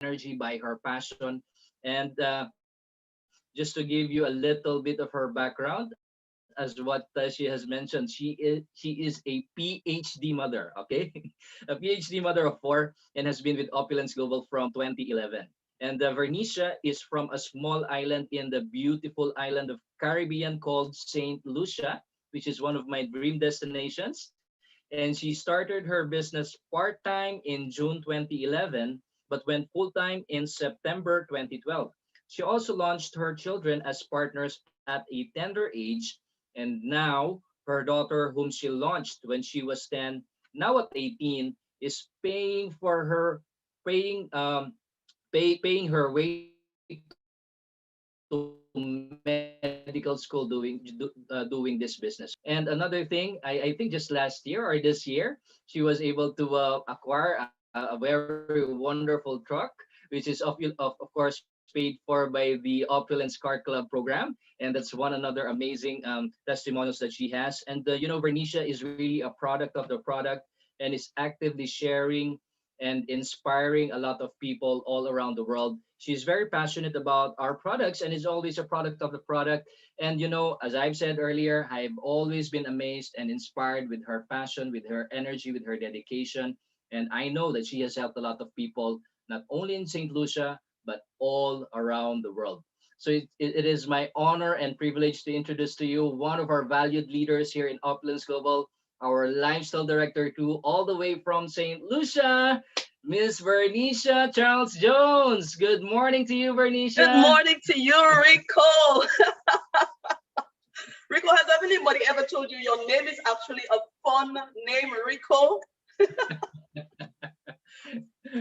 energy, by her passion. And just to give you a little bit of her background, as what she has mentioned, she is a PhD mother, okay? A PhD mother of four, and has been with Opulence Global from 2011. And Vernisha is from a small island in the beautiful island of Caribbean called Saint Lucia, which is one of my dream destinations. And she started her business part-time in June 2011, but went full-time in September 2012. She also launched her children as partners at a tender age, and now her daughter, whom she launched when she was 10, now at 18, is paying her way to medical school doing this business. And another thing, I think just last year or this year, she was able to acquire a very wonderful truck, which is of course paid for by the Opulence Card Club program, and that's one another amazing testimonials that she has. And Vernisha is really a product of the product and is actively sharing and inspiring a lot of people all around the world. She's very passionate about our products and is always a product of the product. And as I've said earlier, I've always been amazed and inspired with her passion, with her energy, with her dedication. And I know that she has helped a lot of people, not only in St. Lucia, but all around the world. So it is my honor and privilege to introduce to you one of our valued leaders here in Opulence Global, our lifestyle director too, all the way from St. Lucia, Miss Vernisha Charles Jones. Good morning to you, Good Vernisha. morning to you, Rico. Rico, has anybody ever told you your name is actually a fun name, Rico?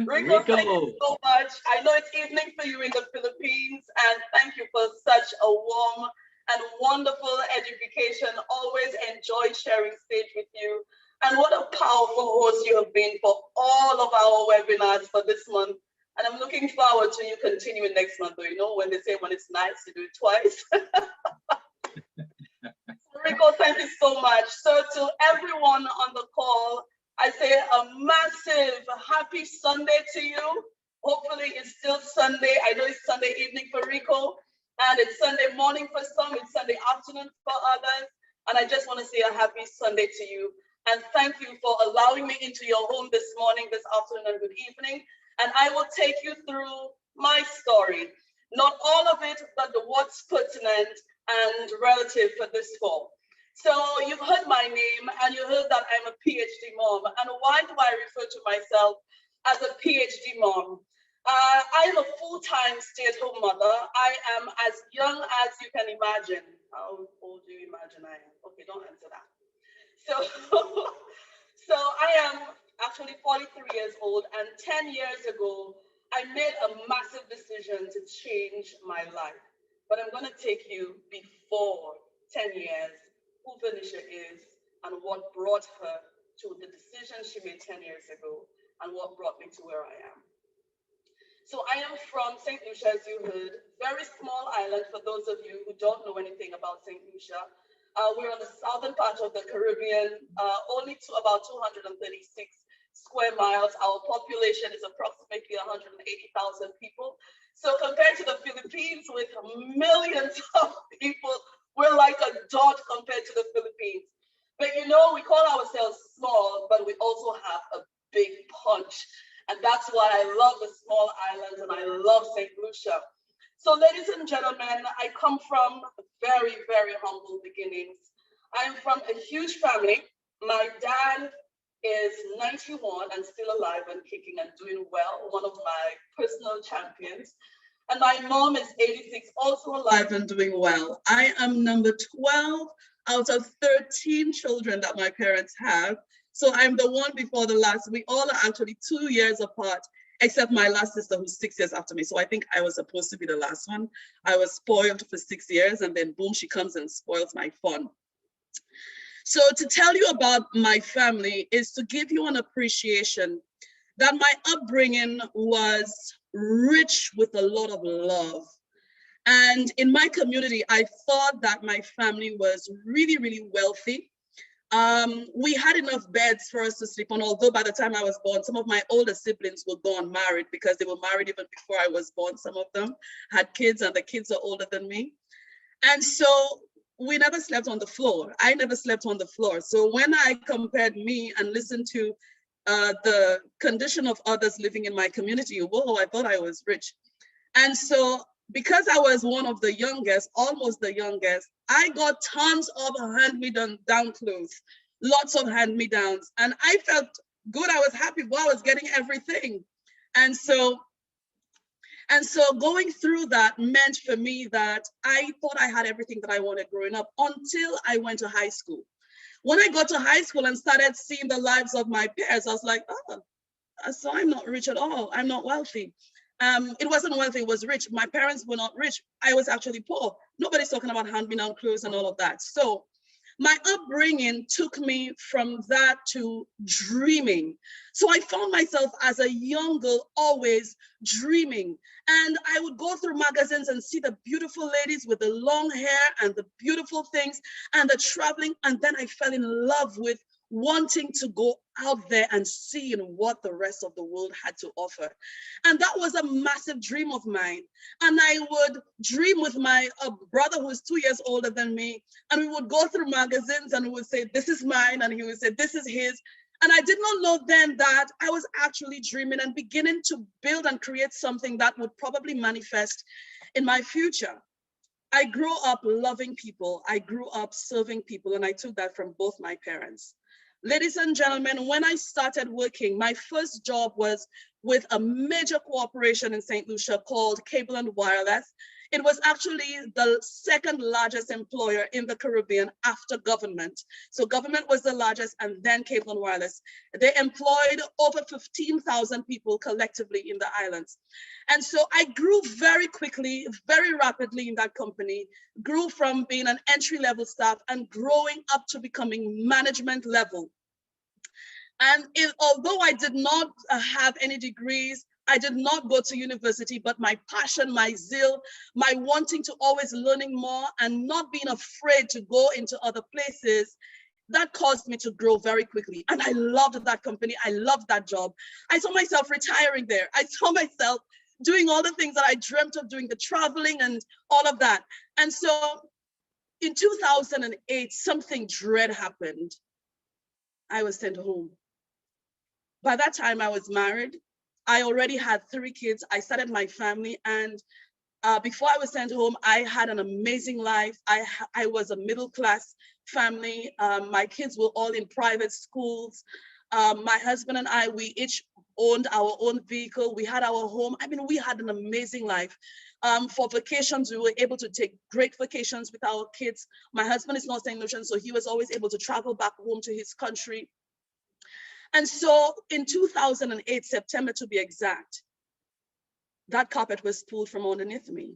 Rico, thank you Rico. so much. I know it's evening for you in the Philippines, and thank you for such a warm and wonderful edification. Always enjoy sharing stage with you. And what a powerful host you have been for all of our webinars for this month. And I'm looking forward to you continuing next month. Though, you know, when they say when it's nice, you do it twice. Rico, thank you so much. So to everyone on the call, I say a massive happy Sunday to you. Hopefully it's still Sunday. I know it's Sunday evening for Rico, and it's Sunday morning for some, it's Sunday afternoon for others. And I just want to say a happy Sunday to you. And thank you for allowing me into your home this morning, this afternoon, and good evening. And I will take you through my story. Not all of it, but the what's pertinent and relative for this fall. So you've heard my name and you heard that I'm a PhD mom. And why do I refer to myself as a PhD mom? I am a full-time stay-at-home mother. I am as young as you can imagine. How old do you imagine I am? Okay, don't answer that. So, so I am actually 43 years old, and 10 years ago, I made a massive decision to change my life. But I'm going to take you before 10 years, who Vernisha is, and what brought her to the decision she made 10 years ago, and what brought me to where I am. So I am from St. Lucia, as you heard, very small island for those of you who don't know anything about St. Lucia. We're on the southern part of the Caribbean, only to about 236 square miles. Our population is approximately 180,000 people. So compared to the Philippines with millions of people, we're like a dot compared to the Philippines. But you know, we call ourselves small, but we also have a big punch. And that's why I love the small islands and I love St. Lucia. So ladies and gentlemen, I come from very, very humble beginnings. I am from a huge family. My dad is 91 and still alive and kicking and doing well, one of my personal champions. And my mom is 86, also alive and doing well. I am number 12 out of 13 children that my parents have. So I'm the one before the last. We all are actually 2 years apart, except my last sister who's 6 years after me. So I think I was supposed to be the last one. I was spoiled for 6 years and then boom, she comes and spoils my fun. So to tell you about my family is to give you an appreciation that my upbringing was rich with a lot of love. And in my community, I thought that my family was really, really wealthy. We had enough beds for us to sleep on, although by the time I was born, some of my older siblings were gone married because they were married even before I was born. Some of them had kids and the kids are older than me. And so we never slept on the floor. I never slept on the floor. So when I compared me and listened to the condition of others living in my community, whoa, I thought I was rich. And so because I was one of the youngest, almost the youngest, I got tons of hand-me-down clothes, lots of hand-me-downs. And I felt good. I was happy. Well, I was getting everything. And so going through that meant for me that I thought I had everything that I wanted growing up until I went to high school. When I got to high school and started seeing the lives of my peers, I was like, oh, so I'm not rich at all. I'm not wealthy. It wasn't wealthy, it was rich. My parents were not rich. I was actually poor. Nobody's talking about hand-me-down clothes and all of that. So my upbringing took me from that to dreaming. So I found myself as a young girl always dreaming. And I would go through magazines and see the beautiful ladies with the long hair and the beautiful things and the traveling. And then I fell in love with wanting to go out there and seeing what the rest of the world had to offer. And that was a massive dream of mine. And I would dream with my brother who is 2 years older than me. And we would go through magazines and we would say, this is mine. And he would say, this is his. And I did not know then that I was actually dreaming and beginning to build and create something that would probably manifest in my future. I grew up loving people. I grew up serving people. And I took that from both my parents. Ladies and gentlemen, when I started working, my first job was with a major corporation in St. Lucia called Cable and Wireless. It was actually the second largest employer in the Caribbean after government. So government was the largest and then Cable and Wireless. They employed over 15,000 people collectively in the islands. And so I grew very quickly, very rapidly in that company, grew from being an entry-level staff and growing up to becoming management level. And although I did not have any degrees, I did not go to university, but my passion, my zeal, my wanting to always learning more and not being afraid to go into other places, that caused me to grow very quickly. And I loved that company. I loved that job. I saw myself retiring there. I saw myself doing all the things that I dreamt of doing, the traveling and all of that. And so in 2008, something dread happened. I was sent home. By that time, I was married. I already had 3 kids. I started my family. And before I was sent home, I had an amazing life. I was a middle-class family. My kids were all in private schools. My husband and I, we each owned our own vehicle. We had our home. I mean, we had an amazing life. For vacations, we were able to take great vacations with our kids. My husband is not St. Lucian, so he was always able to travel back home to his country. And so in 2008, September to be exact, that carpet was pulled from underneath me.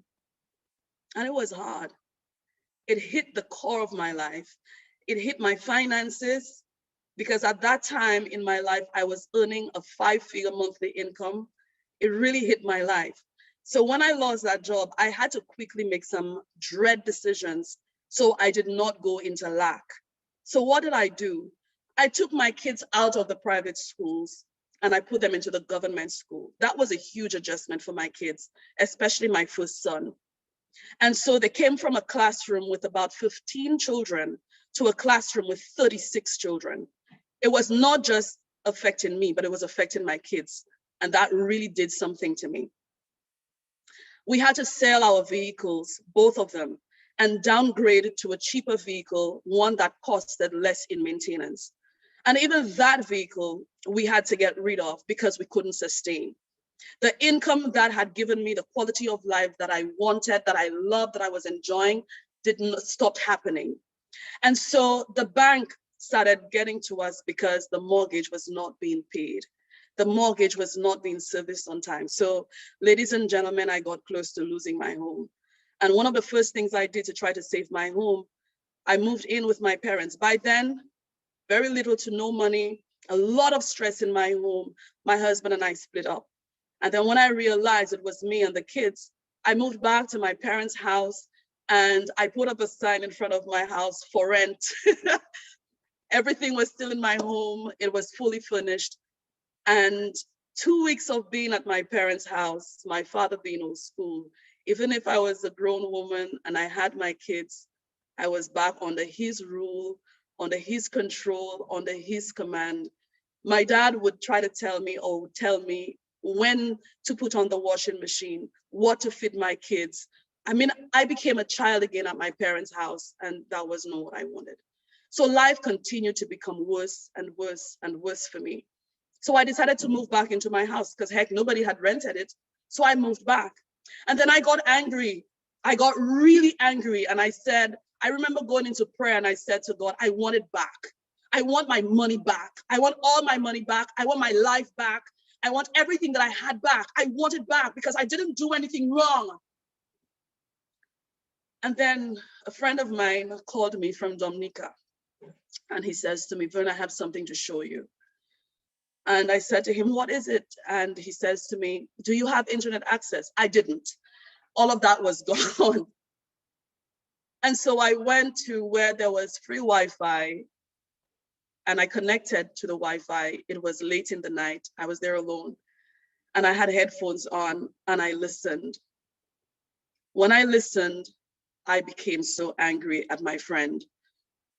And it was hard. It hit the core of my life. It hit my finances, because at that time in my life, I was earning a 5-figure monthly income. It really hit my life. So when I lost that job, I had to quickly make some dread decisions so I did not go into lack. So what did I do? I took my kids out of the private schools and I put them into the government school. That was a huge adjustment for my kids, especially my first son. And so they came from a classroom with about 15 children to a classroom with 36 children. It was not just affecting me, but it was affecting my kids. And that really did something to me. We had to sell our vehicles, both of them, and downgrade to a cheaper vehicle, one that costed less in maintenance. And even that vehicle, we had to get rid of because we couldn't sustain. The income that had given me the quality of life that I wanted, that I loved, that I was enjoying, didn't stop happening. And so the bank started getting to us because the mortgage was not being paid. The mortgage was not being serviced on time. So ladies and gentlemen, I got close to losing my home. And one of the first things I did to try to save my home, I moved in with my parents. By then, very little to no money, a lot of stress in my home. My husband and I split up. And then when I realized it was me and the kids, I moved back to my parents' house and I put up a sign in front of my house for rent. Everything was still in my home. It was fully furnished. And 2 weeks of being at my parents' house, my father being in school, even if I was a grown woman and I had my kids, I was back under his rule, under his control, under his command. My dad would try to tell me or would tell me when to put on the washing machine, what to feed my kids. I mean, I became a child again at my parents' house, and that was not what I wanted. So life continued to become worse and worse and worse for me. So I decided to move back into my house because heck, nobody had rented it. So I moved back. And then I got angry. I got really angry. And I said, I remember going into prayer and I said to God, I want it back. I want my money back. I want all my money back. I want my life back. I want everything that I had back. I want it back because I didn't do anything wrong. And then a friend of mine called me from Dominica and he says to me, Vern, I have something to show you. And I said to him, what is it? And he says to me, do you have internet access? I didn't. All of that was gone. And so I went to where there was free Wi-Fi and I connected to the Wi-Fi. It was late in the night. I was there alone and I had headphones on and I listened. When I listened, I became so angry at my friend.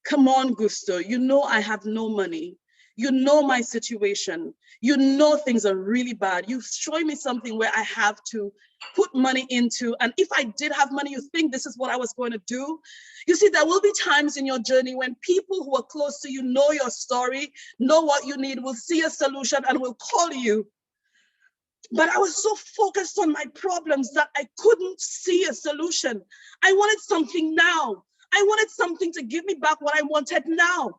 Come on, Gusto, you know I have no money. You know my situation. You know things are really bad. You show me something where I have to put money into. And if I did have money, you think this is what I was going to do? You see, there will be times in your journey when people who are close to you know your story, know what you need, will see a solution and will call you. But I was so focused on my problems that I couldn't see a solution. I wanted something now. I wanted something to give me back what I wanted now.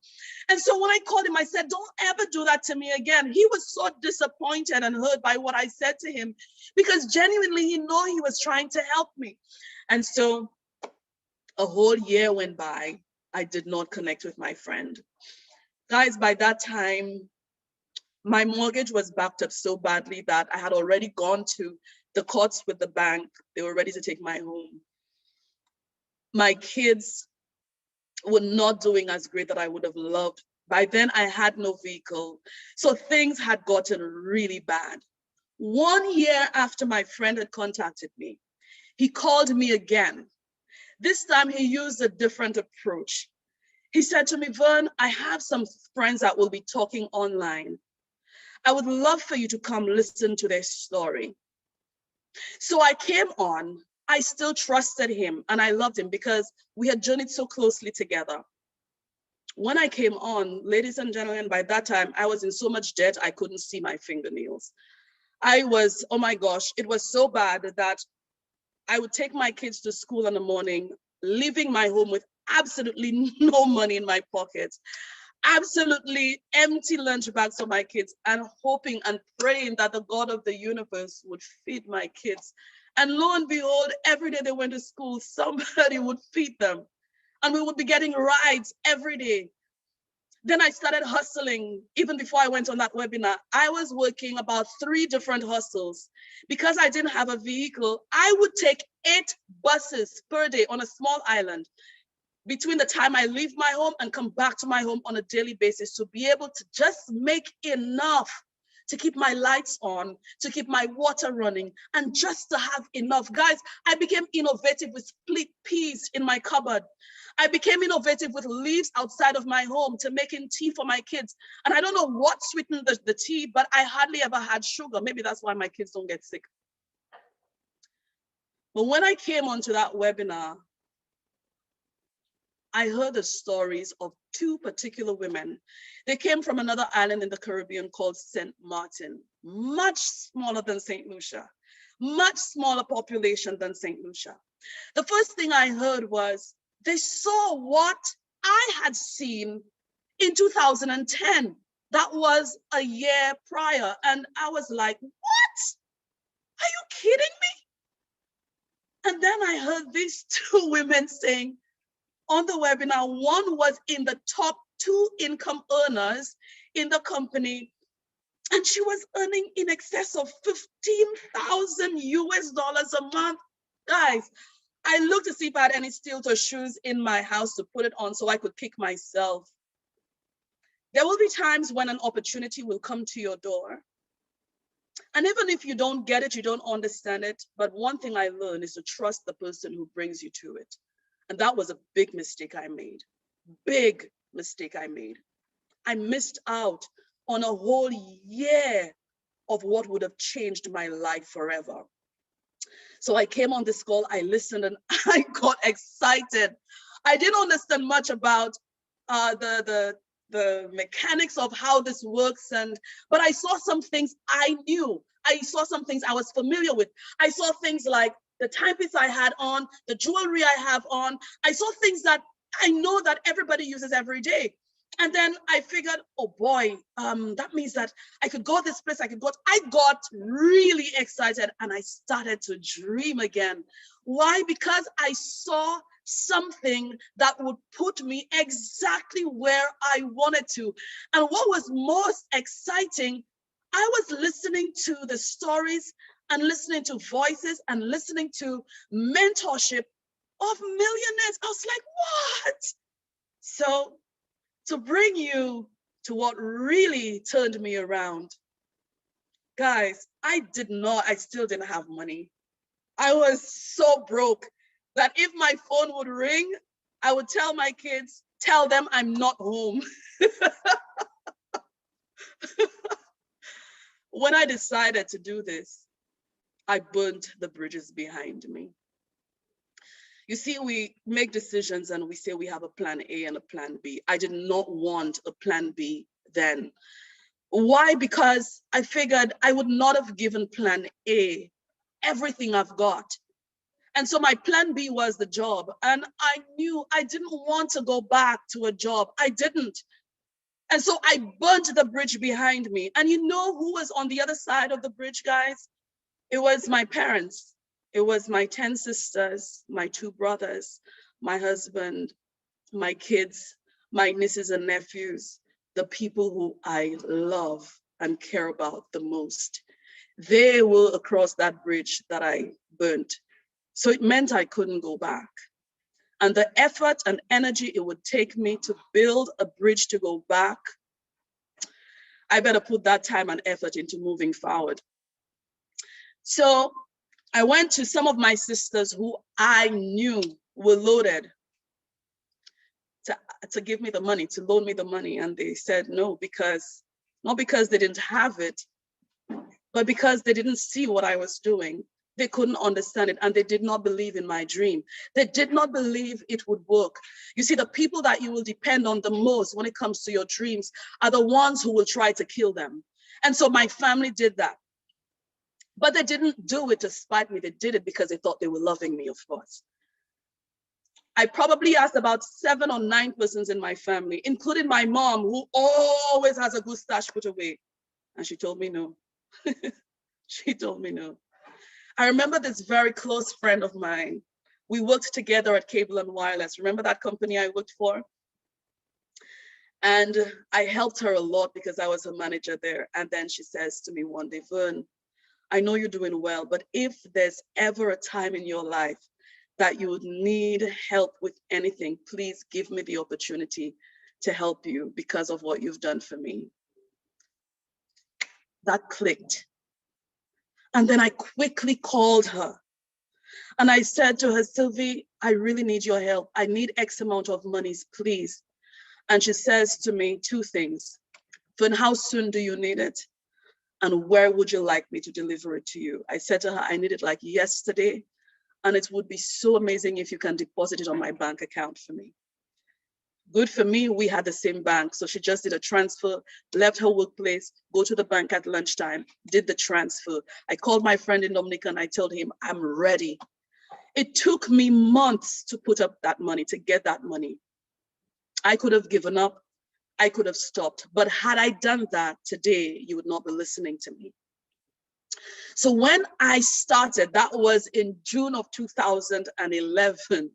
And so when I called him, I said, don't ever do that to me again. He was so disappointed and hurt by what I said to him because genuinely he knew he was trying to help me. And so a whole year went by. I did not connect with my friend. Guys, by that time, my mortgage was backed up so badly that I had already gone to the courts with the bank. They were ready to take my home. My kids were not doing as great that I would have loved. By then, I had no vehicle. So things had gotten really bad. 1 year after my friend had contacted me, he called me again. This time, he used a different approach. He said to me, Vern, I have some friends that will be talking online. I would love for you to come listen to their story. So I came on. I still trusted him and I loved him because we had journeyed so closely together. When I came on, ladies and gentlemen, by that time, I was in so much debt, I couldn't see my fingernails. I was, oh my gosh, it was so bad that I would take my kids to school in the morning, leaving my home with absolutely no money in my pockets, absolutely empty lunch bags for my kids, and hoping and praying that the God of the universe would feed my kids. And lo and behold, every day they went to school, somebody would feed them. And we would be getting rides every day. Then I started hustling. Even before I went on that webinar, I was working about 3 different hustles. Because I didn't have a vehicle, I would take 8 buses per day on a small island between the time I leave my home and come back to my home on a daily basis to be able to just make enough to keep my lights on, to keep my water running, and just to have enough. Guys, I became innovative with split peas in my cupboard. I became innovative with leaves outside of my home to making tea for my kids. And I don't know what sweetened the tea, but I hardly ever had sugar. Maybe that's why my kids don't get sick. But when I came onto that webinar, I heard the stories of 2 particular women. They came from another island in the Caribbean called St. Martin, much smaller than St. Lucia, much smaller population than St. Lucia. The first thing I heard was they saw what I had seen in 2010. That was a year prior. And I was like, what? Are you kidding me? And then I heard these 2 women saying, on the webinar, one was in the top 2 income earners in the company, and she was earning in excess of 15,000 US dollars a month. Guys, I looked to see if I had any steel toe shoes in my house to put it on so I could kick myself. There will be times when an opportunity will come to your door. And even if you don't get it, you don't understand it. But one thing I learned is to trust the person who brings you to it. And that was a big mistake I made. Big mistake I made. I missed out on a whole year of what would have changed my life forever. So I came on this call, I listened, and I got excited. I didn't understand much about the mechanics of how this works, but I saw some things I knew. I saw some things I was familiar with. I saw things like the timepiece I had on, the jewelry I have on. I saw things that I know that everybody uses every day. And then I figured, oh boy, that means that I could go this place, I got really excited and I started to dream again. Why? Because I saw something that would put me exactly where I wanted to. And what was most exciting, I was listening to the stories and listening to voices and listening to mentorship of millionaires. I was like, what? So to bring you to what really turned me around, guys, I still didn't have money. I was so broke that if my phone would ring, I would tell my kids, tell them I'm not home. When I decided to do this, I burnt the bridges behind me. You see, we make decisions and we say we have a plan A and a plan B. I did not want a plan B then. Why? Because I figured I would not have given plan A everything I've got. And so my plan B was the job. And I knew I didn't want to go back to a job. I didn't. And so I burnt the bridge behind me. And you know who was on the other side of the bridge, guys? It was my parents. It was my 10 sisters, my 2 brothers, my husband, my kids, my nieces and nephews, the people who I love and care about the most. They were across that bridge that I burnt. So it meant I couldn't go back. And the effort and energy it would take me to build a bridge to go back, I better put that time and effort into moving forward. So I went to some of my sisters who I knew were loaded to give me the money, to loan me the money. And they said no, not because they didn't have it, but because they didn't see what I was doing. They couldn't understand it and they did not believe in my dream. They did not believe it would work. You see, the people that you will depend on the most when it comes to your dreams are the ones who will try to kill them. And so my family did that. But they didn't do it to spite me. They did it because they thought they were loving me, of course. I probably asked about 7 or 9 persons in my family, including my mom, who always has a good stash put away. And she told me no. She told me no. I remember this very close friend of mine. We worked together at Cable and Wireless. Remember that company I worked for? And I helped her a lot because I was a manager there. And then she says to me one day, Vern, I know you're doing well, but if there's ever a time in your life that you would need help with anything, please give me the opportunity to help you because of what you've done for me. That clicked. And then I quickly called her and I said to her, Sylvie, I really need your help. I need X amount of monies, please. And she says to me 2 things. Then how soon do you need it? And where would you like me to deliver it to you? I said to her, I need it like yesterday. And it would be so amazing if you can deposit it on my bank account for me. Good for me, we had the same bank. So she just did a transfer, left her workplace, go to the bank at lunchtime, did the transfer. I called my friend in Dominica and I told him, I'm ready. It took me months to put up that money, to get that money. I could have given up. I could have stopped. But had I done that today, you would not be listening to me. So when I started, that was in June of 2011.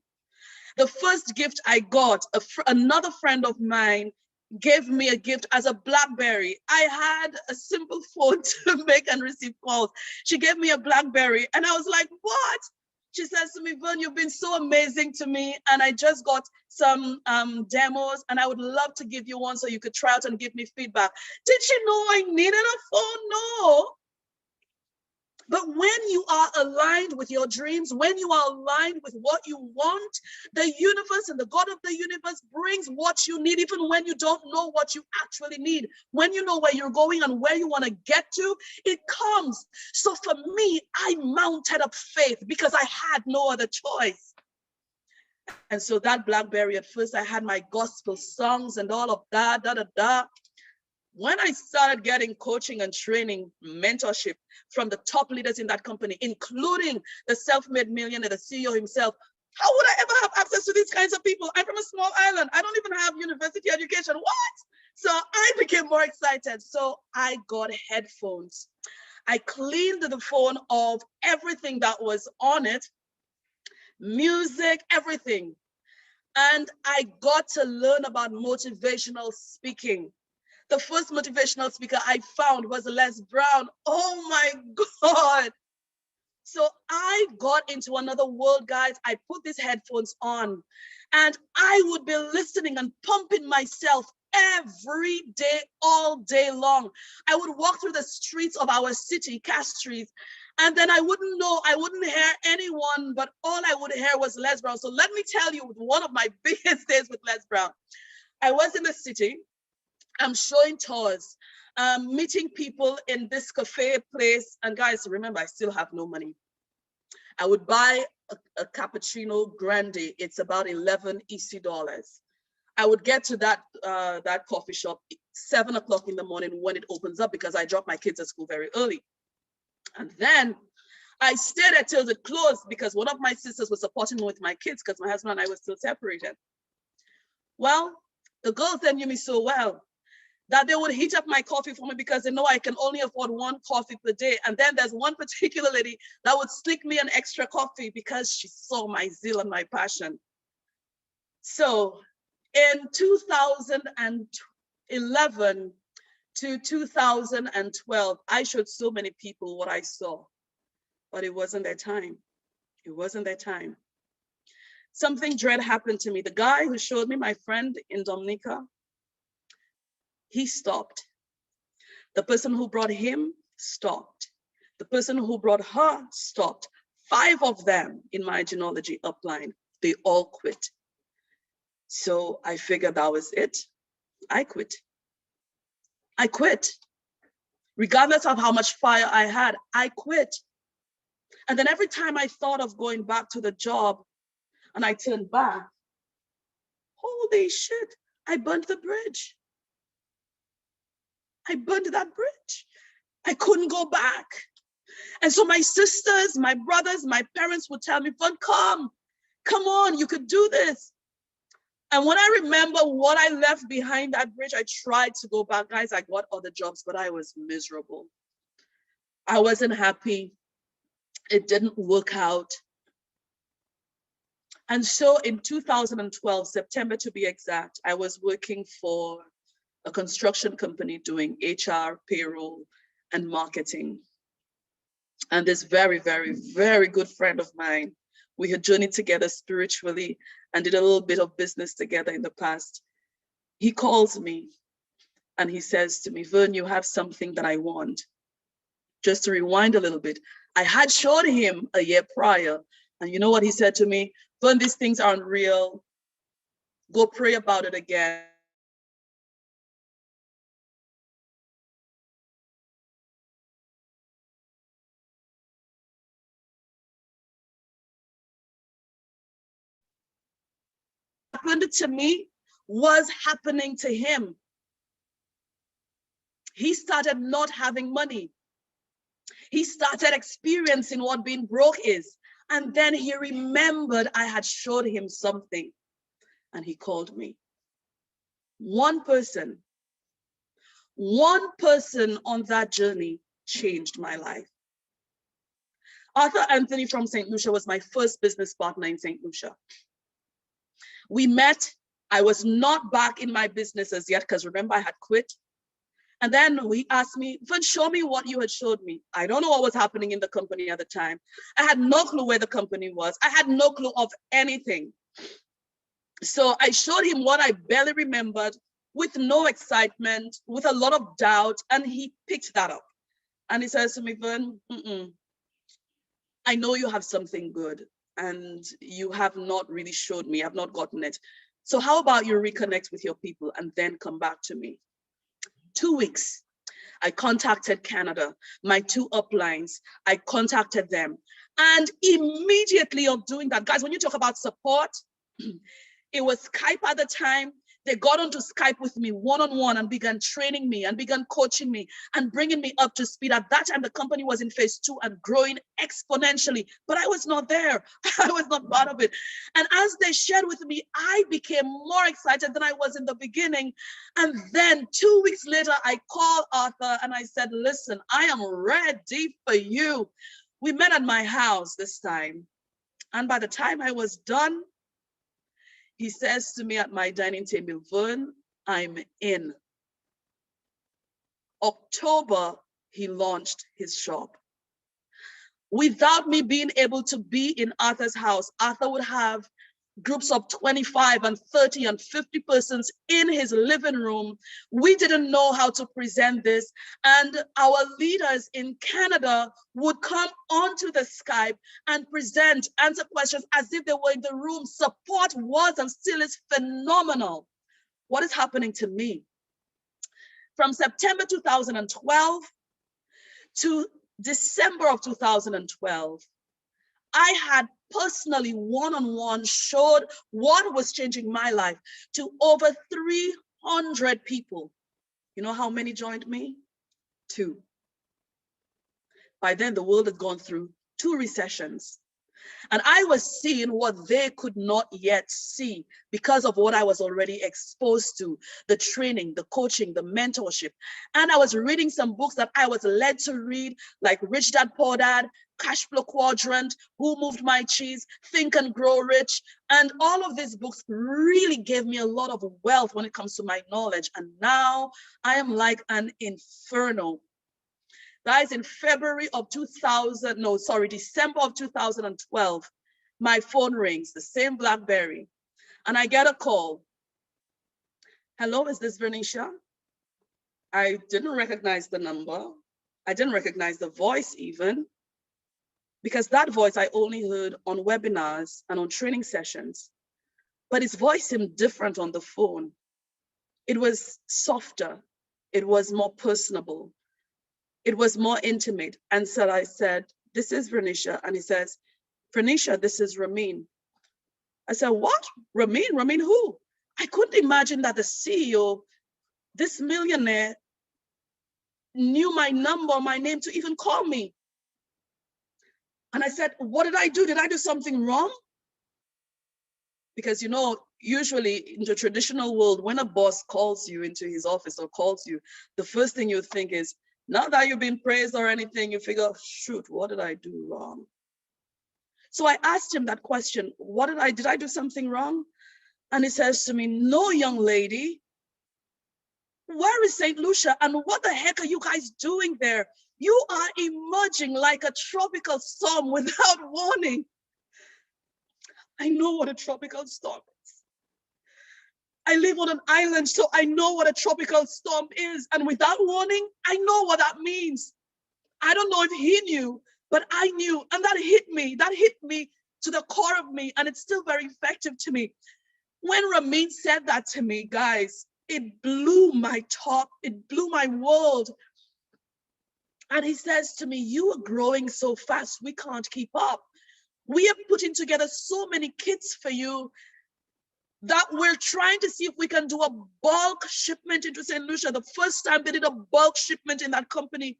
The first gift I got, another friend of mine gave me a gift as a BlackBerry. I had a simple phone to make and receive calls. She gave me a BlackBerry and I was like, what? She says to me, Vern, you've been so amazing to me. And I just got some demos and I would love to give you one so you could try out and give me feedback. Did she know I needed a phone? No. But when you are aligned with your dreams, when you are aligned with what you want, the universe and the God of the universe brings what you need, even when you don't know what you actually need. When you know where you're going and where you want to get to, it comes. So for me, I mounted up faith because I had no other choice. And so that BlackBerry, at first I had my gospel songs and all of that, When I started getting coaching and training, mentorship from the top leaders in that company, including the self-made millionaire, the CEO himself, how would I ever have access to these kinds of people? I'm from a small island. I don't even have university education. What? So I became more excited. So I got headphones. I cleaned the phone of everything that was on it, music, everything. And I got to learn about motivational speaking. The first motivational speaker I found was Les Brown. Oh my God. So I got into another world, guys. I put these headphones on and I would be listening and pumping myself every day, all day long. I would walk through the streets of our city, Castries, and then I wouldn't hear anyone, but all I would hear was Les Brown. So let me tell you, one of my biggest days with Les Brown, I was in the city. I'm showing tours, meeting people in this cafe place. And guys, remember, I still have no money. I would buy a cappuccino grande. It's about 11 EC dollars. I would get to that coffee shop 7 o'clock in the morning when it opens up because I drop my kids at school very early. And then I stayed there till it closed because one of my sisters was supporting me with my kids because my husband and I were still separated. Well, the girls then knew me so well that they would heat up my coffee for me because they know I can only afford one coffee per day. And then there's one particular lady that would sneak me an extra coffee because she saw my zeal and my passion. So in 2011 to 2012, I showed so many people what I saw, but it wasn't their time. It wasn't their time. Something dread happened to me. The guy who showed me, my friend in Dominica, he stopped. The person who brought him stopped. The person who brought her stopped. 5 of them in my genealogy upline, they all quit. So I figured that was it. I quit. I quit. Regardless of how much fire I had, I quit. And then every time I thought of going back to the job and I turned back, holy shit, I burned the bridge. I burned that bridge. I couldn't go back. And so my sisters, my brothers, my parents would tell me, Vern, come on, you could do this. And when I remember what I left behind that bridge, I tried to go back. Guys, I got other jobs, but I was miserable. I wasn't happy. It didn't work out. And so in 2012, September to be exact, I was working for a construction company doing HR, payroll, and marketing. And this very, very, very good friend of mine, we had journeyed together spiritually and did a little bit of business together in the past. He calls me and he says to me, Vern, you have something that I want. Just to rewind a little bit, I had showed him a year prior. And you know what he said to me? Vern, these things aren't real. Go pray about it again. Happened to me was happening to him. He started not having money. He started experiencing what being broke is. And then he remembered I had showed him something and he called me. One person on that journey changed my life. Arthur Anthony from St. Lucia was my first business partner in St. Lucia. We met. I was not back in my business as yet because remember I had quit. And then he asked me, "Vern, show me what you had showed me." I don't know what was happening in the company at the time. I had no clue where the company was. I had no clue of anything. So I showed him what I barely remembered, with no excitement, with a lot of doubt, and he picked that up. And he says to me, "Vern, I know you have something good, and you have not really showed me, I've not gotten it. So how about you reconnect with your people and then come back to me?" 2 weeks. I contacted Canada, my 2 uplines. I contacted them. And immediately of doing that, guys, when you talk about support, it was Skype at the time. They got onto Skype with me one-on-one and began training me and began coaching me and bringing me up to speed. At that time, the company was in phase 2 and growing exponentially, but I was not there. I was not part of it. And as they shared with me, I became more excited than I was in the beginning. And then 2 weeks later, I called Arthur and I said, "Listen, I am ready for you." We met at my house this time. And by the time I was done, he says to me at my dining table, "Vern, I'm in." October, he launched his shop. Without me being able to be in Arthur's house, Arthur would have groups of 25 and 30 and 50 persons in his living room. We didn't know how to present this. And our leaders in Canada would come onto the Skype and present, answer questions as if they were in the room. Support was and still is phenomenal. What is happening to me? From September 2012 to December of 2012, I had personally one-on-one showed what was changing my life to over 300 people. You know how many joined me? 2. By then, the world had gone through 2 recessions. And I was seeing what they could not yet see because of what I was already exposed to, the training, the coaching, the mentorship. And I was reading some books that I was led to read, like Rich Dad Poor Dad, Cash Flow Quadrant, Who Moved My Cheese, Think and Grow Rich. And all of these books really gave me a lot of wealth when it comes to my knowledge. And now I am like an inferno. Guys, in December of 2012, my phone rings, the same BlackBerry, and I get a call. "Hello, is this Vernisha?" I didn't recognize the number. I didn't recognize the voice even, because that voice I only heard on webinars and on training sessions. But his voice seemed different on the phone. It was softer. It was more personable. It was more intimate. And so I said, "This is Vernisha." And he says, "Vernisha, this is Ramin." I said, "What? Ramin? Ramin who?" I couldn't imagine that the CEO, this millionaire, knew my number, my name, to even call me. And I said, "What did I do? Did I do something wrong?" Because, you know, usually in the traditional world, when a boss calls you into his office or calls you, the first thing you think is, not that you've been praised or anything, you figure, shoot, what did I do wrong? So I asked him that question, did I do something wrong? And he says to me, "No, young lady, where is St. Lucia? And what the heck are you guys doing there? You are emerging like a tropical storm without warning." I know what a tropical storm is. I live on an island, so I know what a tropical storm is. And without warning, I know what that means. I don't know if he knew, but I knew. And that hit me. That hit me to the core of me. And it's still very effective to me. When Ramin said that to me, guys, it blew my top. It blew my world. And he says to me, "You are growing so fast, we can't keep up. We are putting together so many kits for you that we're trying to see if we can do a bulk shipment into St. Lucia." The first time they did a bulk shipment in that company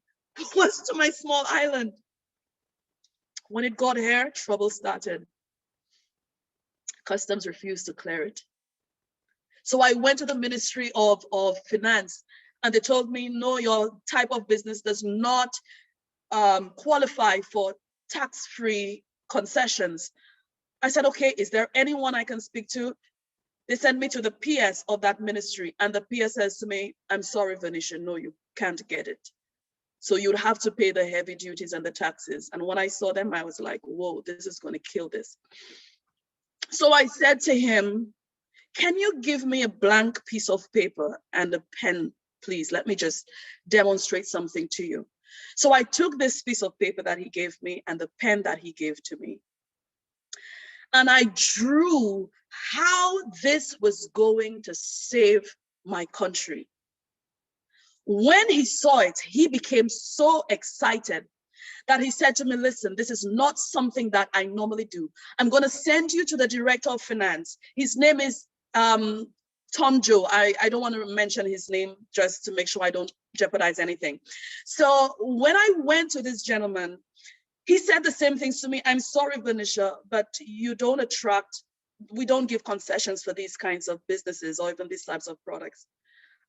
was to my small island. When it got here, trouble started. Customs refused to clear it. So I went to the Ministry of Finance, and they told me, "No, your type of business does not qualify for tax-free concessions." I said, "Okay, is there anyone I can speak to?" They sent me to the PS of that ministry, and the PS says to me, I'm sorry, Vernisha, no, you can't get it. So you'd have to pay the heavy duties and the taxes. And when I saw them, I was like, whoa, this is going to kill this. So I said to him, can you give me a blank piece of paper and a pen, please? Let me just demonstrate something to you. So I took this piece of paper that he gave me and the pen that he gave to me. And I drew how this was going to save my country. When he saw it, he became so excited that he said to me, listen, this is not something that I normally do. I'm going to send you to the director of finance. His name is Tom Joe. I don't want to mention his name just to make sure I don't jeopardize anything. So when I went to this gentleman, he said the same things to me. I'm sorry, Vernisha, but you don't attract, we don't give concessions for these kinds of businesses or even these types of products.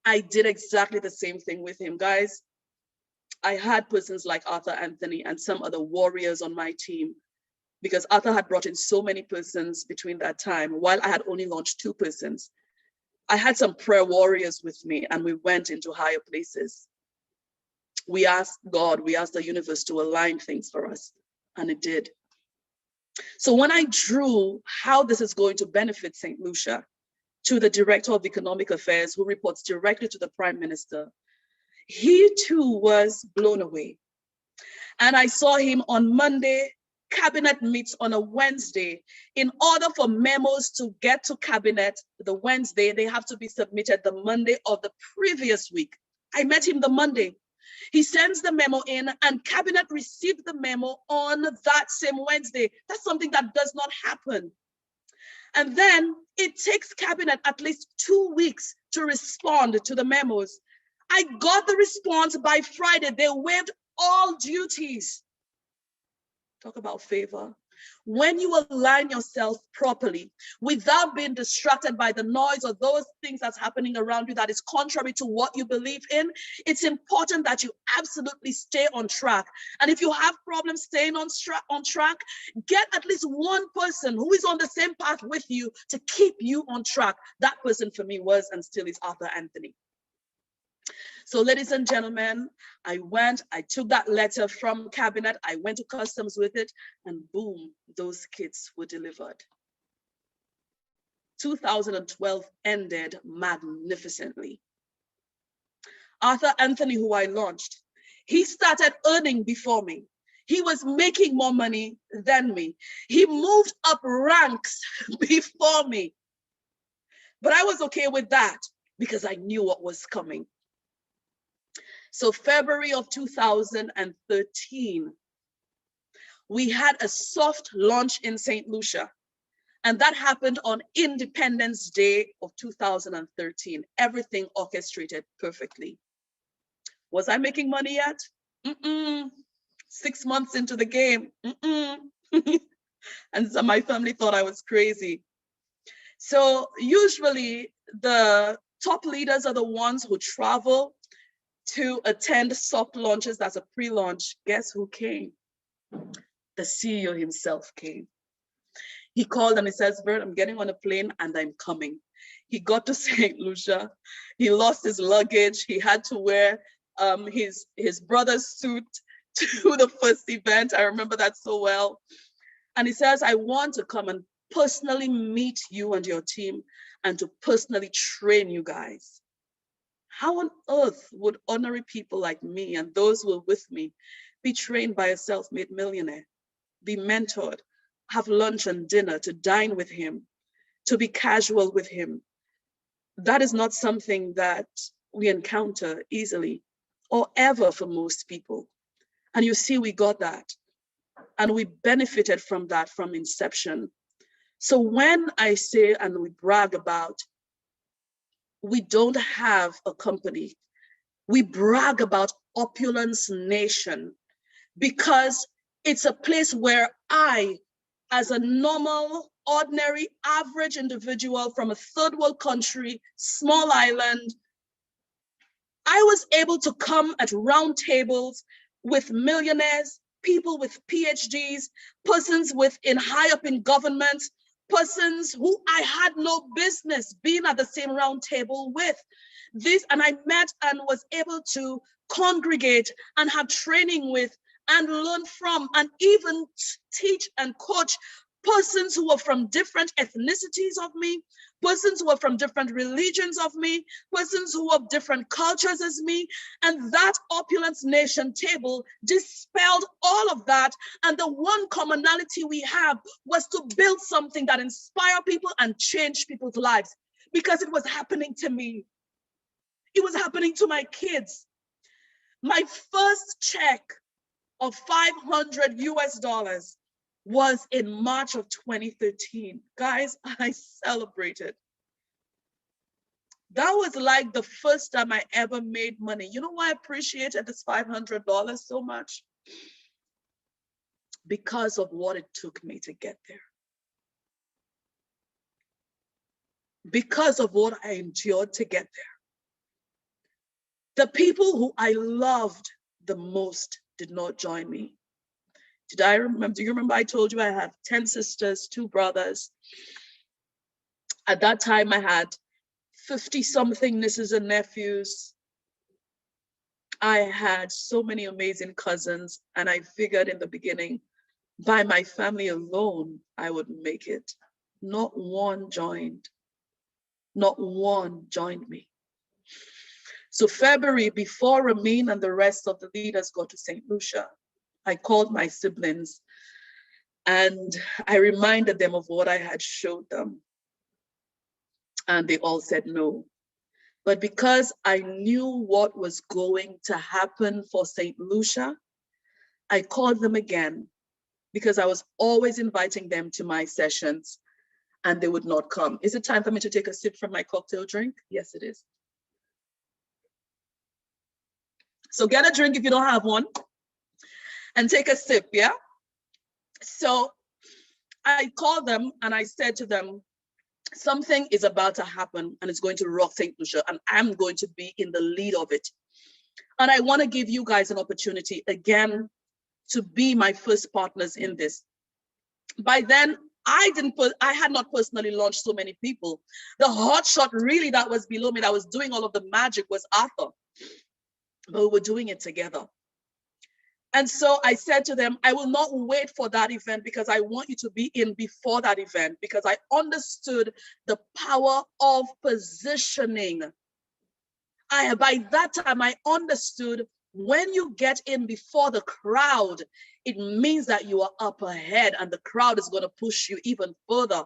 I did exactly the same thing with him, guys. I had persons like Arthur Anthony and some other warriors on my team, because Arthur had brought in so many persons between that time, while I had only launched 2 persons. I had some prayer warriors with me, and we went into higher places. We asked God, we asked the universe to align things for us, and it did. So when I drew how this is going to benefit St. Lucia to the Director of Economic Affairs, who reports directly to the Prime Minister, he too was blown away. And I saw him on Monday. Cabinet meets on a Wednesday. In order for memos to get to cabinet the Wednesday, they have to be submitted the Monday of the previous week. I met him the Monday. He sends the memo in, and cabinet received the memo on that same Wednesday. That's something that does not happen. And then it takes cabinet at least 2 weeks to respond to the memos. I got the response by Friday. They waived all duties. Talk about favor. When you align yourself properly without being distracted by the noise or those things that's happening around you that is contrary to what you believe in, it's important that you absolutely stay on track. And if you have problems staying on track, get at least one person who is on the same path with you to keep you on track. That person for me was and still is Arthur Anthony. So ladies and gentlemen, I took that letter from cabinet, I went to customs with it, and boom, those kits were delivered. 2012 ended magnificently. Arthur Anthony, who I launched, he started earning before me. He was making more money than me. He moved up ranks before me. But I was okay with that because I knew what was coming. So February of 2013, we had a soft launch in St. Lucia, and that happened on Independence Day of 2013. Everything orchestrated perfectly. Was I making money yet? 6 months into the game. And so my family thought I was crazy. So usually the top leaders are the ones who travel to attend soft launches as a pre-launch. Guess who came? The CEO himself came. He called and he says, Vern, I'm getting on a plane and I'm coming. He got to St. Lucia. He lost his luggage. He had to wear his brother's suit to the first event. I remember that so well. And he says, I want to come and personally meet you and your team and to personally train you guys. How on earth would ordinary people like me and those who were with me be trained by a self-made millionaire, be mentored, have lunch and dinner, to dine with him, to be casual with him? That is not something that we encounter easily or ever for most people. And you see, we got that. And we benefited from that from inception. So when I say and we brag about, we don't have a company, we brag about Opulence Nation, because it's a place where I, as a normal, ordinary, average individual from a third world country, small island, I was able to come at round tables with millionaires, people with PhDs, persons in high up in government, persons who I had no business being at the same round table with. And I met and was able to congregate and have training with and learn from and even teach and coach persons who were from different ethnicities of me, persons who were from different religions of me, persons who were different cultures as me. And that Opulence Nation table dispelled all of that. And the one commonality we have was to build something that inspire people and change people's lives, because it was happening to me. It was happening to my kids. My first check of 500 US dollars was in March of 2013. Guys, I celebrated. That was like the first time I ever made money. You know why I appreciated this $500 so much? Because of what it took me to get there. Because of what I endured to get there. The people who I loved the most did not join me. Do you remember I told you I have 10 sisters, 2 brothers? At that time, I had 50-something nieces and nephews. I had so many amazing cousins, and I figured in the beginning, by my family alone, I would make it. Not one joined. Not one joined me. So February, before Ramin and the rest of the leaders got to St. Lucia, I called my siblings and I reminded them of what I had showed them. And they all said no. But because I knew what was going to happen for St. Lucia, I called them again, because I was always inviting them to my sessions and they would not come. Is it time for me to take a sip from my cocktail drink? Yes, it is. So get a drink if you don't have one and take a sip, yeah? So I called them and I said to them, something is about to happen and it's going to rock St. Lucia and I'm going to be in the lead of it. And I want to give you guys an opportunity again to be my first partners in this. By then, I had not personally launched so many people. The hotshot really that was below me, that was doing all of the magic, was Arthur. But we were doing it together. And so I said to them, I will not wait for that event, because I want you to be in before that event, because I understood the power of positioning. By that time, I understood when you get in before the crowd, it means that you are up ahead and the crowd is going to push you even further.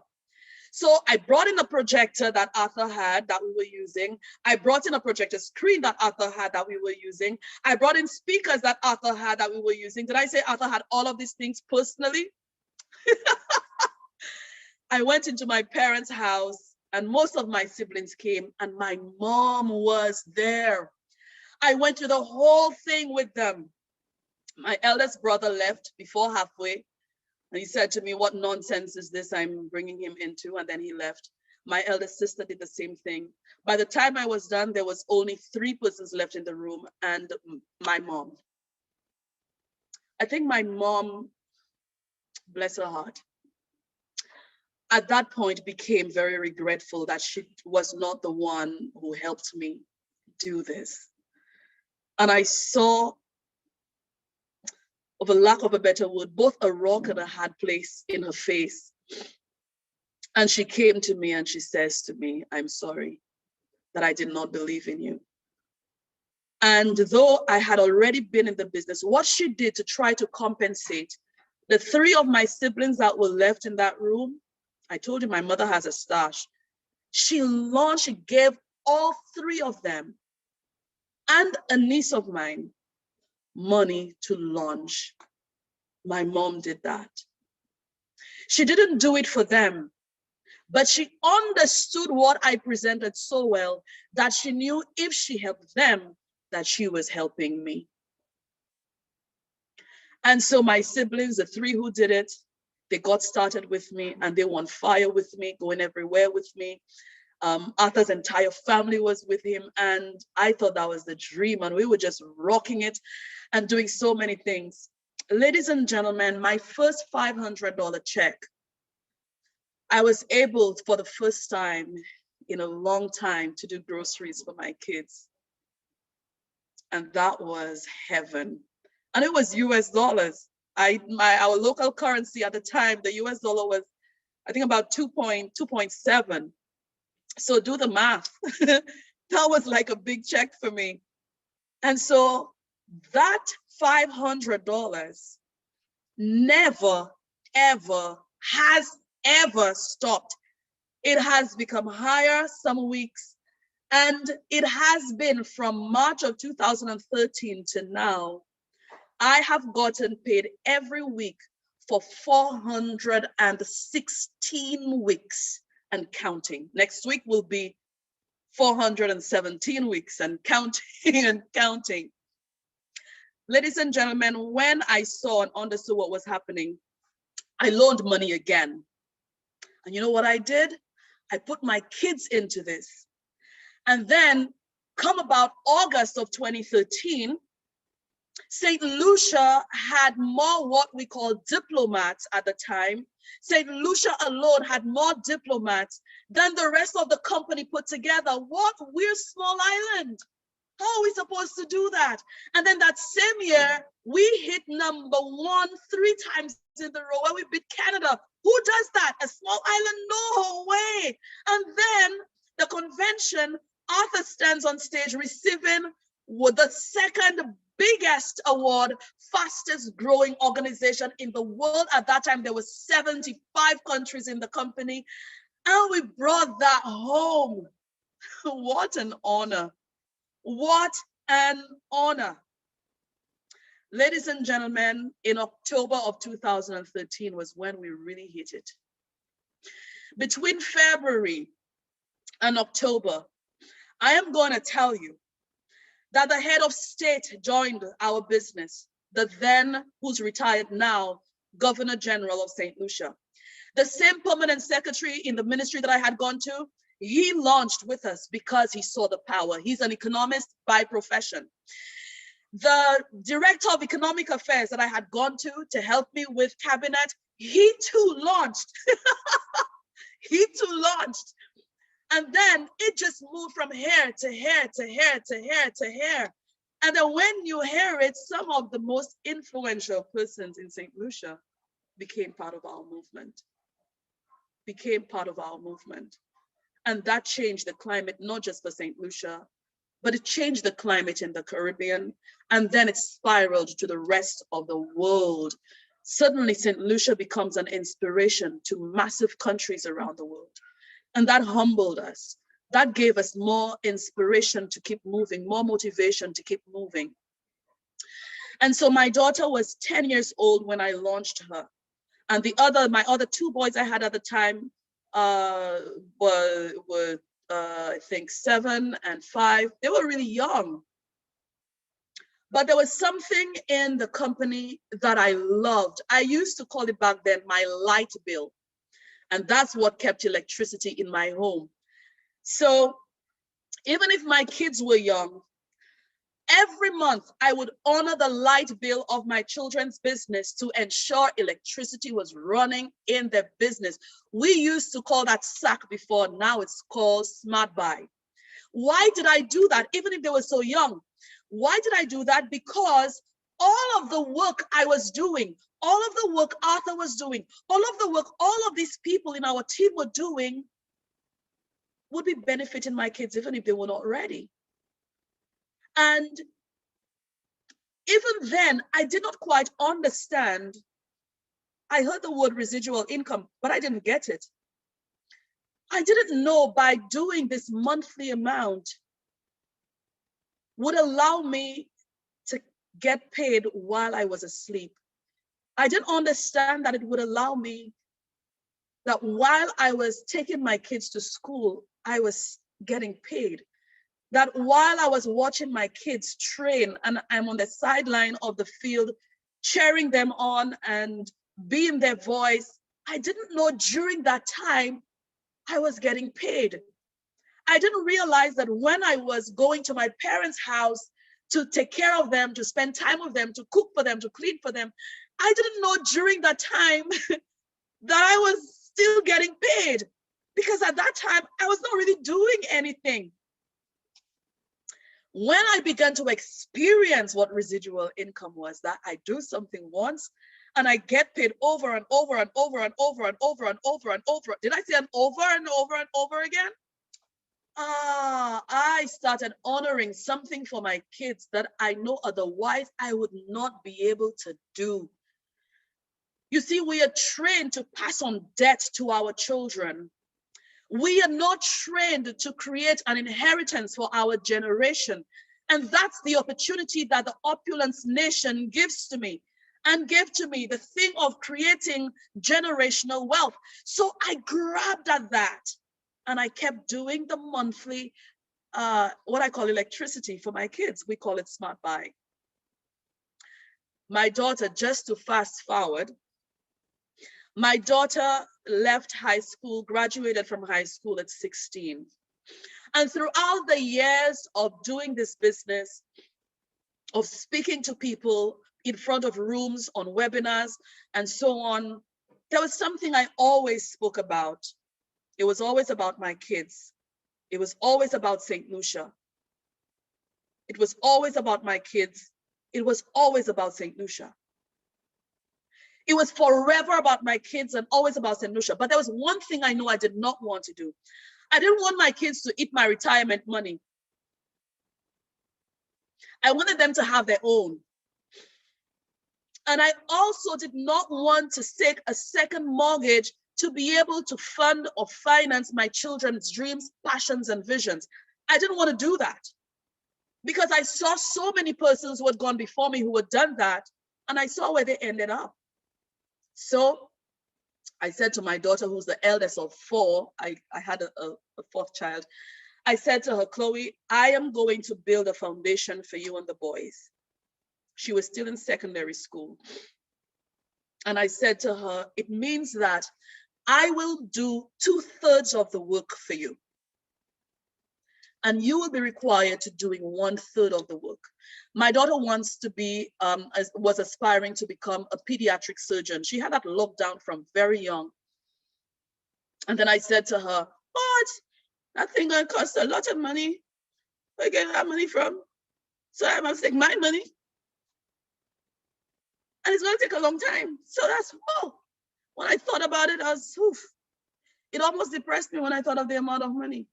So I brought in a projector that Arthur had that we were using. I brought in a projector screen that Arthur had that we were using. I brought in speakers that Arthur had that we were using. Did I say Arthur had all of these things personally? I went into my parents' house and most of my siblings came and my mom was there. I went through the whole thing with them. My eldest brother left before halfway. And he said to me, what nonsense is this I'm bringing him into? And then he left. My eldest sister did the same thing. By the time I was done, there was only 3 persons left in the room and my mom. I think my mom, bless her heart, at that point became very regretful that she was not the one who helped me do this. And I saw, of a lack of a better word, both a rock and a hard place in her face. And she came to me and she says to me, I'm sorry that I did not believe in you. And though I had already been in the business, what she did to try to compensate, the 3 of my siblings that were left in that room, I told you my mother has a stash. She gave all 3 of them and a niece of mine money to launch. My mom did that. She didn't do it for them, but she understood what I presented so well that she knew if she helped them, that she was helping me. And so my siblings, the 3 who did it, they got started with me and they were on fire with me, going everywhere with me. Arthur's entire family was with him and I thought that was the dream and we were just rocking it and doing so many things. Ladies and gentlemen, my first $500 check I was able for the first time in a long time to do groceries for my kids. And that was heaven. And it was US dollars. Our local currency at the time, the US dollar was, I think, about 2.7. So do the math. That was like a big check for me. And so that $500 never, ever, has ever stopped. It has become higher some weeks, and it has been from March of 2013 to now. I have gotten paid every week for 416 weeks and counting. Next week will be 417 weeks and counting and counting. Ladies and gentlemen, when I saw and understood what was happening, I loaned money again. And you know what I did? I put my kids into this. And then come about August of 2013, St. Lucia had more what we call diplomats at the time. St. Lucia alone had more diplomats than the rest of the company put together. What? We're small island. How are we supposed to do that? And then that same year, we hit number 1 3 times in the row where we beat Canada. Who does that? A small island? No way. And then the convention, Arthur stands on stage receiving the second biggest award, fastest growing organization in the world. At that time, there were 75 countries in the company. And we brought that home. What an honor. What an honor. Ladies and gentlemen, in October of 2013 was when we really hit it. Between February and October, I am going to tell you that the head of state joined our business, the then, who's retired now, Governor General of St. Lucia. The same permanent secretary in the ministry that I had gone to, he launched with us because he saw the power. He's an economist by profession. The director of economic affairs that I had gone to help me with cabinet, he too launched. He too launched. And then it just moved from here to here to here to here to here. And then when you hear it, some of the most influential persons in St. Lucia became part of our movement. Became part of our movement. And that changed the climate, not just for St. Lucia, but it changed the climate in the Caribbean. And then it spiraled to the rest of the world. Suddenly, St. Lucia becomes an inspiration to massive countries around the world. And that humbled us. That gave us more inspiration to keep moving, more motivation to keep moving. And so my daughter was 10 years old when I launched her. And my other 2 boys I had at the time were I think 7 and 5. They were really young. But there was something in the company that I loved. I used to call it back then my light bill. And that's what kept electricity in my home. So even if my kids were young, every month I would honor the light bill of my children's business to ensure electricity was running in their business. We used to call that SAC before, now it's called Smart Buy. Why did I do that, even if they were so young? Why did I do that? Because all of the work I was doing, all of the work Arthur was doing, all of the work all of these people in our team were doing would be benefiting my kids, even if they were not ready. And even then, I did not quite understand. I heard the word residual income, but I didn't get it. I didn't know by doing this monthly amount would allow me to get paid while I was asleep. I didn't understand that it would allow me that while I was taking my kids to school, I was getting paid. That while I was watching my kids train and I'm on the sideline of the field, cheering them on and being their voice, I didn't know during that time I was getting paid. I didn't realize that when I was going to my parents' house to take care of them, to spend time with them, to cook for them, to clean for them, I didn't know during that time that I was still getting paid, because at that time I was not really doing anything. When I began to experience what residual income was, that I do something once and I get paid over and over and over and over and over and over and over. Did I say an over and over and over again? I started honoring something for my kids that I know otherwise I would not be able to do. You see, we are trained to pass on debt to our children. We are not trained to create an inheritance for our generation. And that's the opportunity that the Opulence Nation gives to me and gave to me, the thing of creating generational wealth. So I grabbed at that and I kept doing the monthly, what I call electricity for my kids. We call it smart buy. My daughter, just to fast forward, my daughter left high school, graduated from high school at 16. And throughout the years of doing this business, of speaking to people in front of rooms, on webinars, and so on, there was something I always spoke about. It was always about my kids. It was always about St. Lucia. It was always about my kids. It was always about St. Lucia. It was forever about my kids and always about St. Lucia. But there was one thing I know I did not want to do. I didn't want my kids to eat my retirement money. I wanted them to have their own. And I also did not want to take a second mortgage to be able to fund or finance my children's dreams, passions, and visions. I didn't want to do that because I saw so many persons who had gone before me who had done that, and I saw where they ended up. So I said to my daughter, who's the eldest of four, I had a fourth child. I said to her, Chloe, I am going to build a foundation for you and the boys. She was still in secondary school. And I said to her, it means that I will do 2/3 of the work for you. And you will be required to doing 1/3 of the work. My daughter wants to be, was aspiring to become a pediatric surgeon. She had that locked down from very young. And then I said to her, what? That thing gonna cost a lot of money. Where get that money from? So I must take my money. And it's gonna take a long time. So that's, when I thought about it, I was, it almost depressed me when I thought of the amount of money.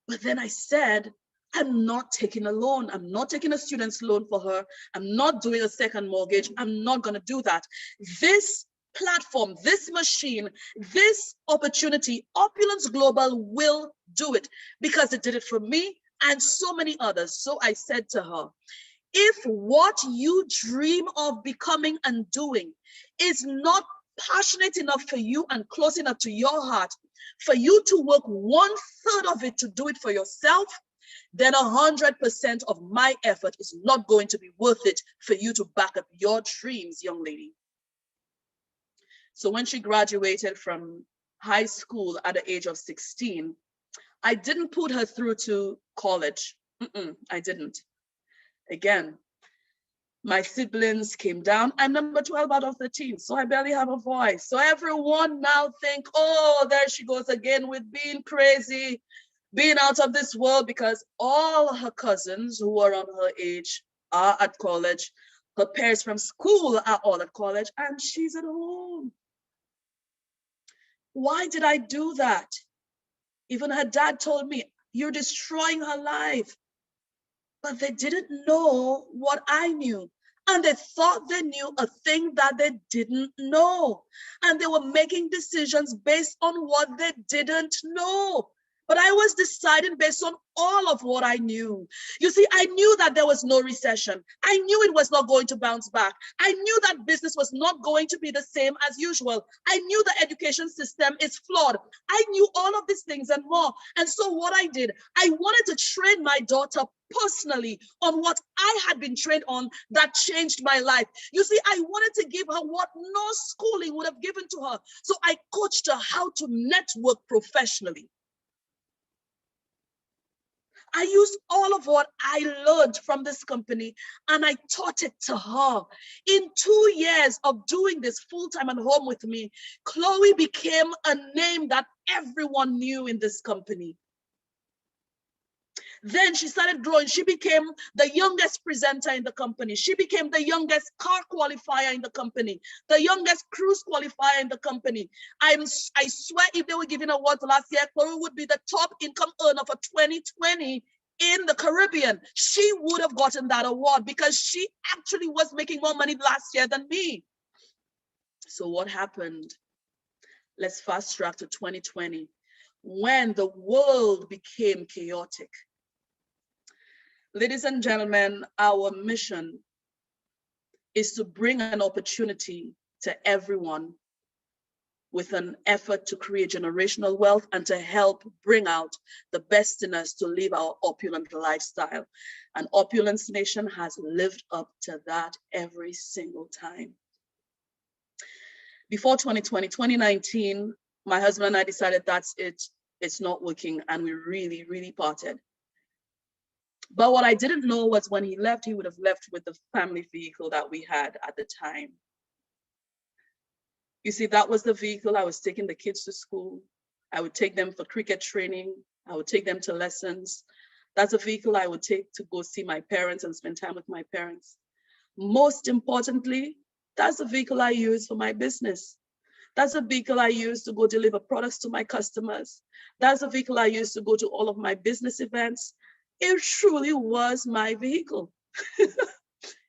But then I said, I'm not taking a loan. I'm not taking a student's loan for her. I'm not doing a second mortgage. I'm not going to do that. This platform, this machine, this opportunity, Opulence Global will do it because it did it for me and so many others. So I said to her, if what you dream of becoming and doing is not passionate enough for you and close enough to your heart, for you to work 1/3 of it to do it for yourself, then 100% of my effort is not going to be worth it for you to back up your dreams, young lady. So when she graduated from high school at the age of 16, I didn't put her through to college. I didn't. Again, my siblings came down. I'm number 12 out of 13, so I barely have a voice. So everyone now think, oh, there she goes again with being crazy, being out of this world, because all her cousins who are on her age are at college. Her peers from school are all at college, and she's at home. Why did I do that? Even her dad told me, you're destroying her life. But they didn't know what I knew. And they thought they knew a thing that they didn't know. And they were making decisions based on what they didn't know. But I was deciding based on all of what I knew. You see, I knew that there was no recession. I knew it was not going to bounce back. I knew that business was not going to be the same as usual. I knew the education system is flawed. I knew all of these things and more. And so what I did, I wanted to train my daughter personally on what I had been trained on that changed my life. You see, I wanted to give her what no schooling would have given to her. So I coached her how to network professionally. I used all of what I learned from this company and I taught it to her. In 2 years of doing this full-time and home with me, Chloe became a name that everyone knew in this company. Then she started growing. She became the youngest presenter in the company. She became the youngest car qualifier in the company, the youngest cruise qualifier in the company. I swear if they were giving awards last year, Chloe would be the top income earner for 2020 in the Caribbean. She would have gotten that award because she actually was making more money last year than me. So what happened? Let's fast track to 2020 when the world became chaotic. Ladies and gentlemen, our mission is to bring an opportunity to everyone with an effort to create generational wealth and to help bring out the best in us to live our opulent lifestyle. And Opulence Nation has lived up to that every single time. Before 2020, 2019, my husband and I decided that's it. It's not working. And we really, really parted. But what I didn't know was when he left, he would have left with the family vehicle that we had at the time. You see, that was the vehicle. I was taking the kids to school. I would take them for cricket training. I would take them to lessons. That's a vehicle I would take to go see my parents and spend time with my parents. Most importantly, that's the vehicle I use for my business. That's a vehicle I use to go deliver products to my customers. That's a vehicle I use to go to all of my business events. It truly was my vehicle.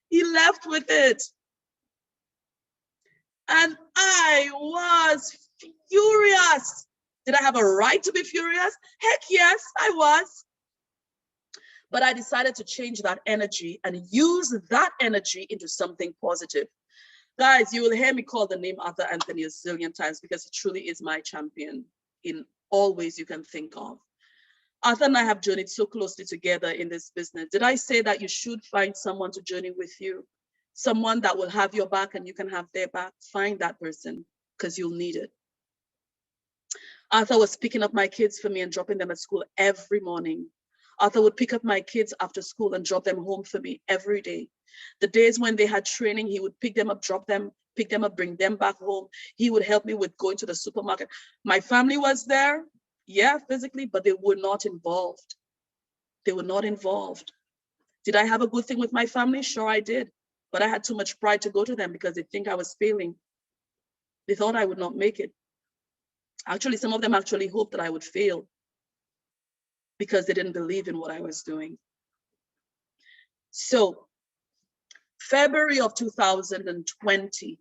He left with it. And I was furious. Did I have a right to be furious? Heck yes, I was. But I decided to change that energy and use that energy into something positive. Guys, you will hear me call the name Arthur Anthony a zillion times because he truly is my champion in all ways you can think of. Arthur and I have journeyed so closely together in this business. Did I say that you should find someone to journey with you? Someone that will have your back and you can have their back? Find that person because you'll need it. Arthur was picking up my kids for me and dropping them at school every morning. Arthur would pick up my kids after school and drop them home for me every day. The days when they had training, he would pick them up, drop them, pick them up, bring them back home. He would help me with going to the supermarket. My family was there. Yeah, physically, but they were not involved. They were not involved. Did I have a good thing with my family? Sure, I did. But I had too much pride to go to them because they think I was failing. They thought I would not make it. Actually, some of them actually hoped that I would fail because they didn't believe in what I was doing. So, February of 2020,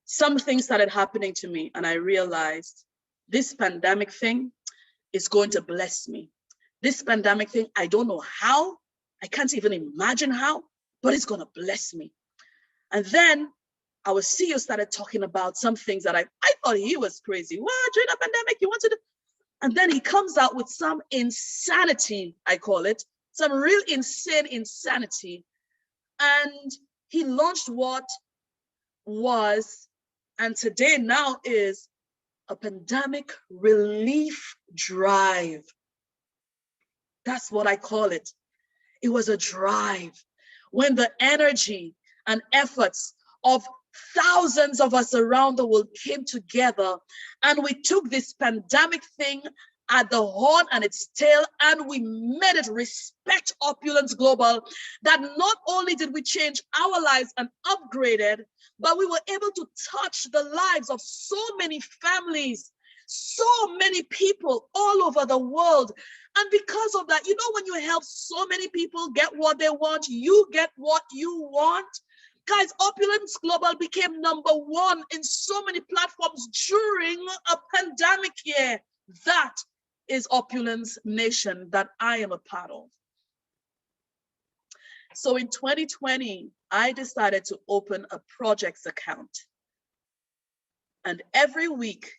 something started happening to me and I realized this pandemic thing is going to bless me. This pandemic thing, I don't know how, I can't even imagine how, but it's going to bless me. And then our CEO started talking about some things that I thought he was crazy. What, during a pandemic, you want to do? And then he comes out with some insanity, I call it, some real insane insanity. And he launched what was, and today now is, a pandemic relief drive. That's what I call it. It was a drive when the energy and efforts of thousands of us around the world came together and we took this pandemic thing at the horn and its tail and we made it respect Opulence Global, that not only did we change our lives and upgrade it, but we were able to touch the lives of so many families, so many people all over the world. And because of that, you know, when you help so many people get what they want, you get what you want. Guys, Opulence Global became #1 in so many platforms during a pandemic year. That is Opulence Nation that I am a part of. So in 2020, I decided to open a projects account. And every week,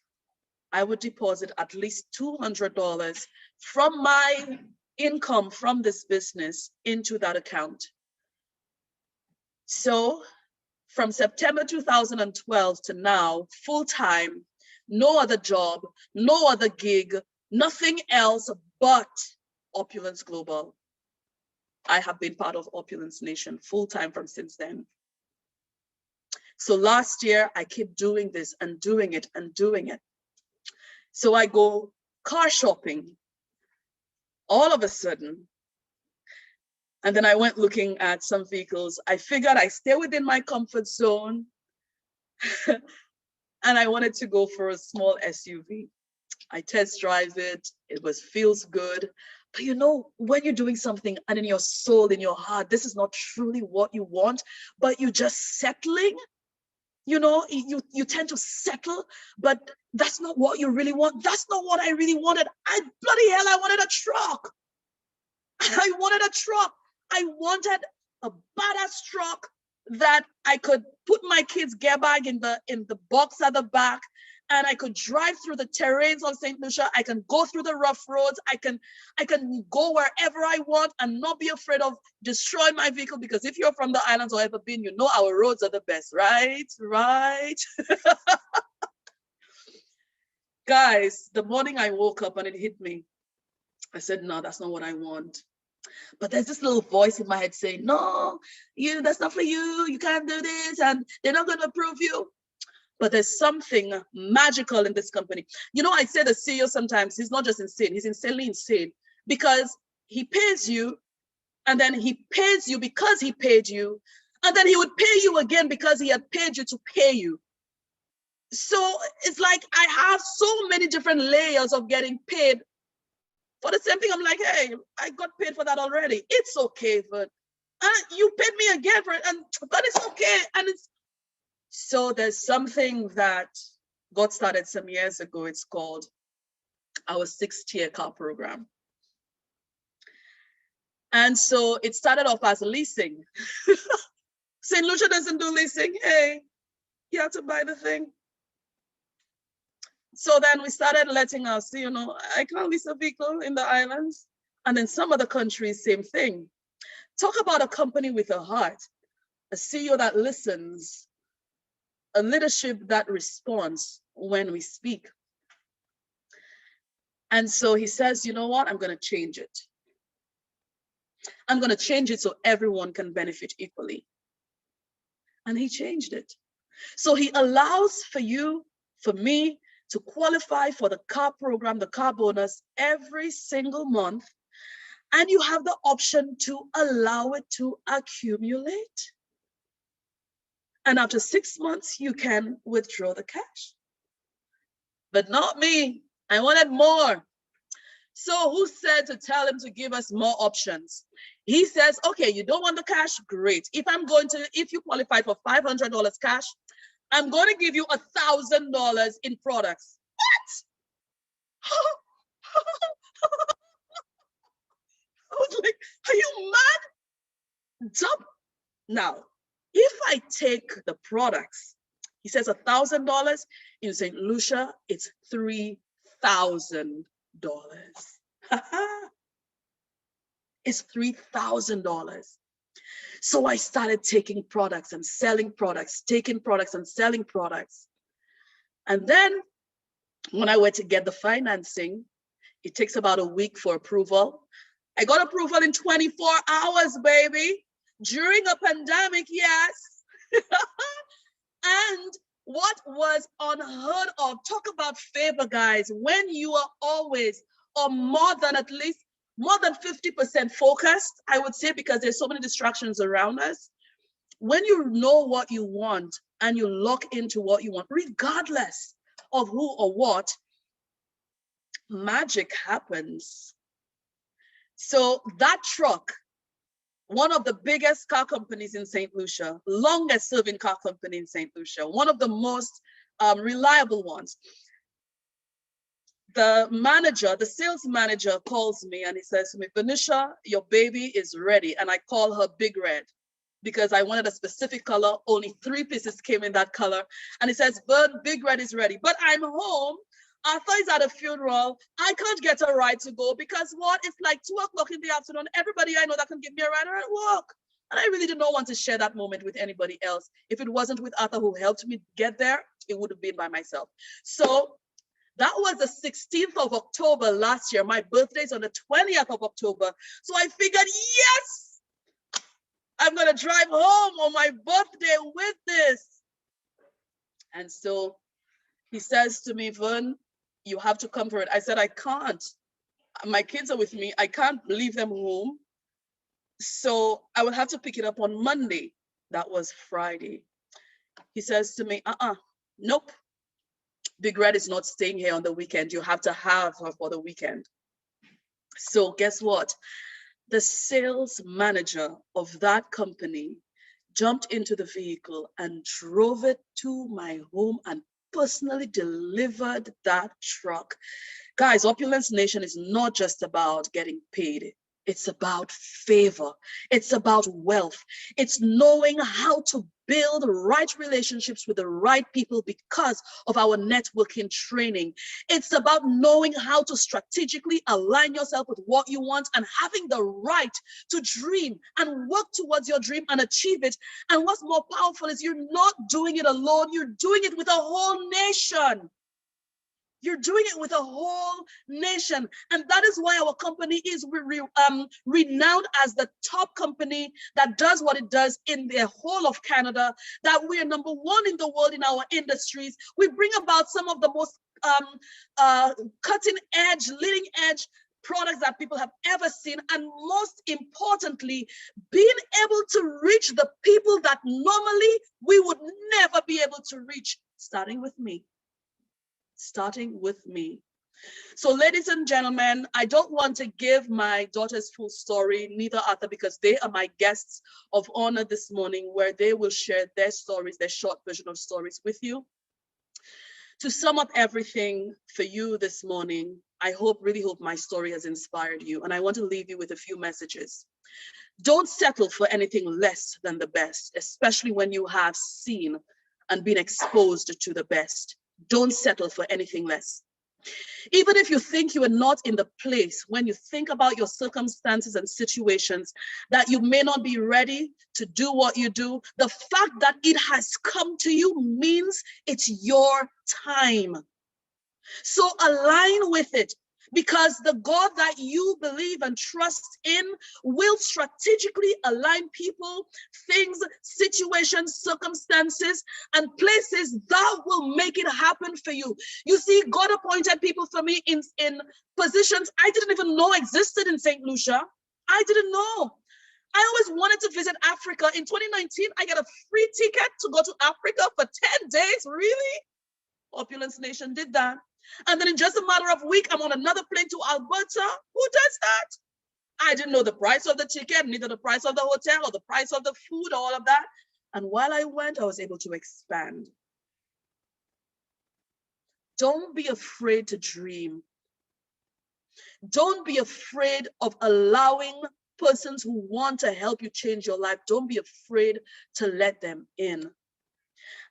I would deposit at least $200 from my income from this business into that account. So from September 2012 to now, full-time, no other job, no other gig, Nothing else but Opulence Global. I have been part of Opulence Nation full time from since then. So last year, I keep doing this and doing it and doing it. So I go car shopping all of a sudden. And then I went looking at some vehicles. I figured I stay within my comfort zone. And I wanted to go for a small SUV. I test drive it. It feels good. But you know, when you're doing something and in your soul, in your heart, this is not truly what you want, but you're just settling, you know, you tend to settle, but that's not what you really want. That's not what I really wanted. Bloody hell, I wanted a truck. I wanted a truck. I wanted a badass truck that I could put my kids' gear bag in the box at the back, and I could drive through the terrains of St. Lucia. I can go through the rough roads. I can go wherever I want and not be afraid of destroying my vehicle, because if you're from the islands or ever been, you know our roads are the best, right? Right. Guys, the morning I woke up and it hit me, I said, no, that's not what I want. But there's this little voice in my head saying, no, that's not for you. You can't do this, and they're not going to approve you. But there's something magical in this company. You know, I say the CEO sometimes, he's not just insane, he's insanely insane, because he pays you, and then he pays you because he paid you, and then he would pay you again because he had paid you to pay you. So it's like I have so many different layers of getting paid for the same thing. I'm like, hey, I got paid for that already. It's okay, but you paid me again for it, but it's okay. And so there's something that got started some years ago. It's called our 6-tier car program. And so it started off as leasing. St. Lucia doesn't do leasing. Hey, you have to buy the thing. So then we started letting us, I can't lease a vehicle in the islands. And then some other countries, same thing. Talk about a company with a heart, a CEO that listens, a leadership that responds when we speak. And so he says, you know what? I'm going to change it. I'm going to change it so everyone can benefit equally. And he changed it. So he allows for you, for me, to qualify for the car program, the car bonus, every single month. And you have the option to allow it to accumulate. And after 6 months, you can withdraw the cash. But not me. I wanted more. So who said to tell him to give us more options? He says, okay, you don't want the cash? Great. If you qualify for $500 cash, I'm going to give you $1,000 in products. What? I was like, are you mad? Dump. Now, if I take the products, he says $1,000, in St. Lucia, it's $3,000. It's $3,000. So I started taking products and selling products, taking products and selling products. And then when I went to get the financing, it takes about a week for approval. I got approval in 24 hours, baby. During a pandemic, yes. And what was unheard of, talk about favor, guys, when you are always, or more than 50% focused, I would say, because there's so many distractions around us. When you know what you want and you lock into what you want, regardless of who or what, magic happens. So that truck, one of the biggest car companies in St. Lucia, longest serving car company in St. Lucia, one of the most reliable ones. The sales manager calls me and he says to me, Vernisha, your baby is ready. And I call her Big Red because I wanted a specific color. Only 3 pieces came in that color. And he says, Big Red is ready. But I'm home. Arthur is at a funeral. I can't get a ride to go because what? It's like 2 o'clock in the afternoon. Everybody I know that can give me a ride are at work. And I really did not want to share that moment with anybody else. If it wasn't with Arthur who helped me get there, it would have been by myself. So That was the 16th of October last year. My birthday is on the 20th of October. So I figured, yes, I'm going to drive home on my birthday with this. And so he says to me, Vern, you have to come for it. I said, I can't. My kids are with me. I can't leave them home. So I will have to pick it up on Monday. That was Friday. He says to me, nope. Big Red is not staying here on the weekend. You have to have her for the weekend. So guess what? The sales manager of that company jumped into the vehicle and drove it to my home and personally delivered that truck. Guys, Opulence Nation is not just about getting paid. It's about favor. It's about wealth. It's knowing how to build right relationships with the right people because of our networking training. It's about knowing how to strategically align yourself with what you want and having the right to dream and work towards your dream and achieve it. And what's more powerful is you're not doing it alone. You're doing it with a whole nation. You're doing it with a whole nation. And that is why our company is renowned as the top company that does what it does in the whole of Canada, that we are number one in the world in our industries. We bring about some of the most cutting edge, leading edge products that people have ever seen. And most importantly, being able to reach the people that normally we would never be able to reach, starting with me. So ladies and gentlemen, I don't want to give my daughter's full story, neither Arthur, because they are my guests of honor this morning, where they will share their stories, their short version of stories with you. To sum up everything for you this morning, I really hope my story has inspired you. And I want to leave you with a few messages. Don't settle for anything less than the best, especially when you have seen and been exposed to the best. Don't settle for anything less. Even if you think you are not in the place, when you think about your circumstances and situations, that you may not be ready to do what you do, the fact that it has come to you means it's your time. So align with it, because the God that you believe and trust in will strategically align people, things, situations, circumstances, and places that will make it happen for you. You see, God appointed people for me in positions I didn't even know existed in St. Lucia. I didn't know. I always wanted to visit Africa. In 2019, I got a free ticket to go to Africa for 10 days. Really? Opulence Nation did that. And then in just a matter of a week, I'm on another plane to Alberta. Who does that? I didn't know the price of the ticket, neither the price of the hotel or the price of the food, all of that. And while I went, I was able to expand. Don't be afraid to dream. Don't be afraid of allowing persons who want to help you change your life. Don't be afraid to let them in.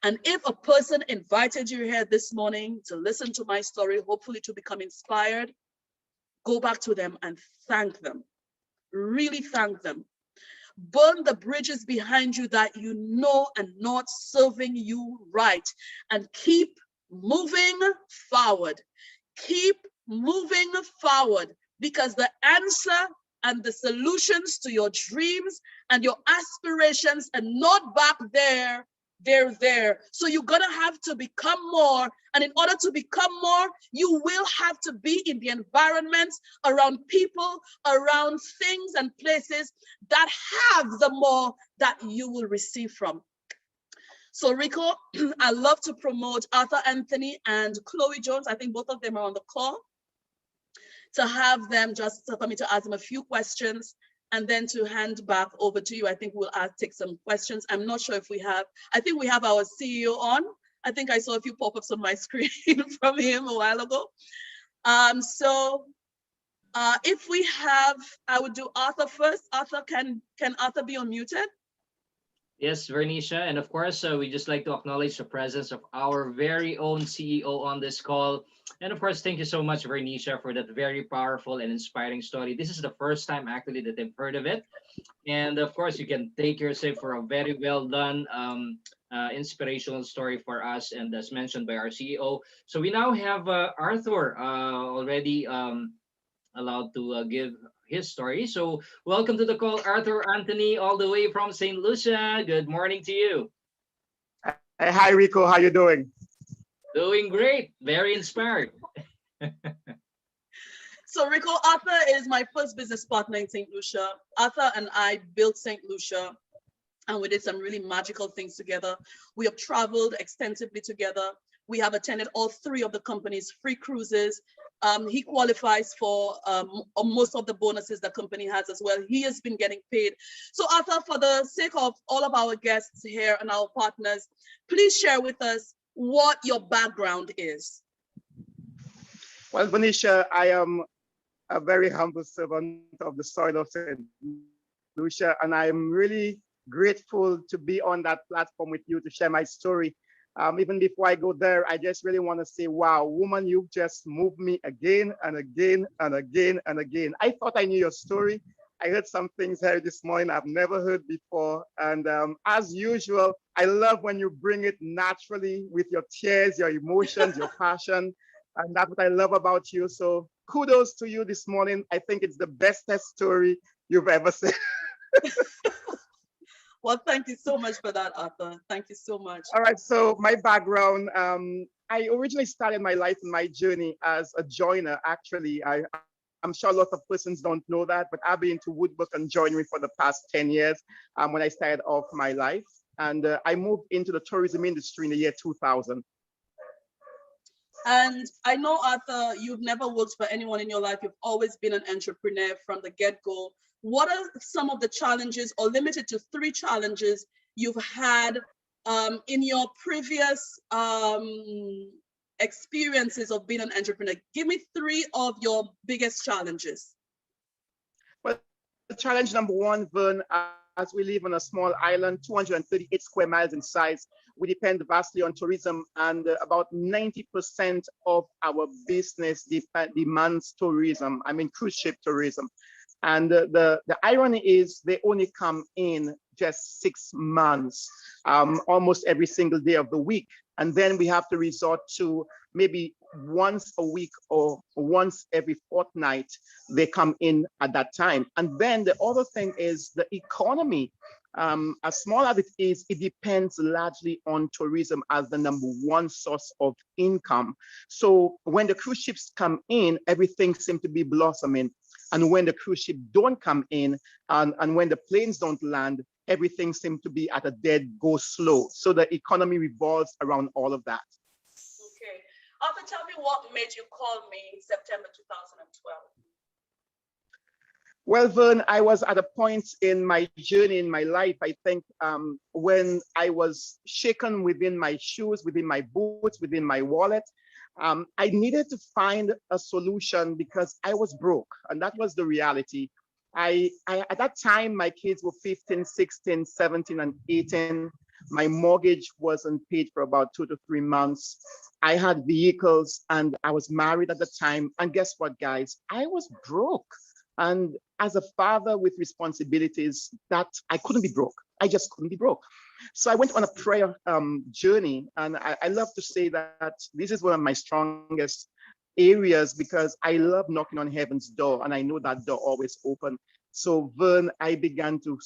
And if a person invited you here this morning to listen to my story, hopefully to become inspired, go back to them and thank them. Really thank them. Burn the bridges behind you that you know are not serving you right, and keep moving forward. Keep moving forward, because the answer and the solutions to your dreams and your aspirations are not back there. They're there. So you're going to have to become more. And in order to become more, you will have to be in the environments, around people, around things and places that have the more that you will receive from. So Rico, I love to promote Arthur Anthony and Chloe Jones. I think both of them are on the call. To have them just for me to ask them a few questions, and then to hand back over to you. I think we'll take some questions. I'm not sure if we have, I think we have our CEO on. I think I saw a few pop-ups on my screen from him a while ago. If we have, I would do Arthur first. Arthur, can Arthur be unmuted? Yes, Vernisha. And of course, we just like to acknowledge the presence of our very own CEO on this call. And of course, thank you so much, Vernisha, for that very powerful and inspiring story. This is the first time actually that I've heard of it. And of course, you can take yourself for a very well done inspirational story for us, and as mentioned by our CEO. So we now have Arthur already allowed to give his story. So welcome to the call, Arthur Anthony, all the way from St. Lucia. Good morning to you. Hi, Rico. How you doing? Doing great. Very inspired. So Rico, Arthur is my first business partner in St. Lucia. Arthur and I built St. Lucia, and we did some really magical things together. We have traveled extensively together. We have attended all three of the company's free cruises. He qualifies for most of the bonuses the company has as well. He has been getting paid. So Arthur, for the sake of all of our guests here and our partners, please share with us what your background is. Well, Vernisha, I am a very humble servant of the soil of St. Lucia, and I'm really grateful to be on that platform with you to share my story. Even before I go there, I just really want to say, wow, woman, you've just moved me again and again and again and again. I thought I knew your story. I heard some things here this morning I've never heard before. And as usual, I love when you bring it naturally with your tears, your emotions, your passion. And that's what I love about you. So kudos to you this morning. I think it's the bestest story you've ever said. Well, thank you so much for that, Arthur. Thank you so much. All right, so my background, I originally started my life and my journey as a joiner. Actually, I'm sure a lot of persons don't know that, but I've been into woodwork and joinery for the past 10 years when I started off my life. And I moved into the tourism industry in the year 2000. And I know, Arthur, you've never worked for anyone in your life. You've always been an entrepreneur from the get-go. What are some of the challenges, or limited to 3 challenges, you've had in your previous experiences of being an entrepreneur? Give me 3 of your biggest challenges. Well, challenge number 1, Vern, as we live on a small island, 238 square miles in size, we depend vastly on tourism, and about 90% of our business demands tourism. I mean, cruise ship tourism. And the irony is they only come in just 6 months, almost every single day of the week. And then we have to resort to maybe once a week or once every fortnight, they come in at that time. And then the other thing is the economy. As small as it is, it depends largely on tourism as the number 1 source of income. So when the cruise ships come in, everything seems to be blossoming. And when the cruise ship don't come in, and when the planes don't land, everything seems to be at a dead go slow. So the economy revolves around all of that. Okay. Arthur, tell me what made you call me in September 2012. Well, Vern, I was at a point in my journey in my life, I think, when I was shaken within my shoes, within my boots, within my wallet. I needed to find a solution because I was broke, and that was the reality. I at that time, my kids were 15, 16, 17, and 18. My mortgage wasn't paid for about 2 to 3 months. I had vehicles, and I was married at the time. And guess what, guys? I was broke. And as a father with responsibilities, that I couldn't be broke. I just couldn't be broke. So I went on a prayer journey, and I love to say that this is one of my strongest areas because I love knocking on heaven's door, and I know that door always open. So Vern, I began to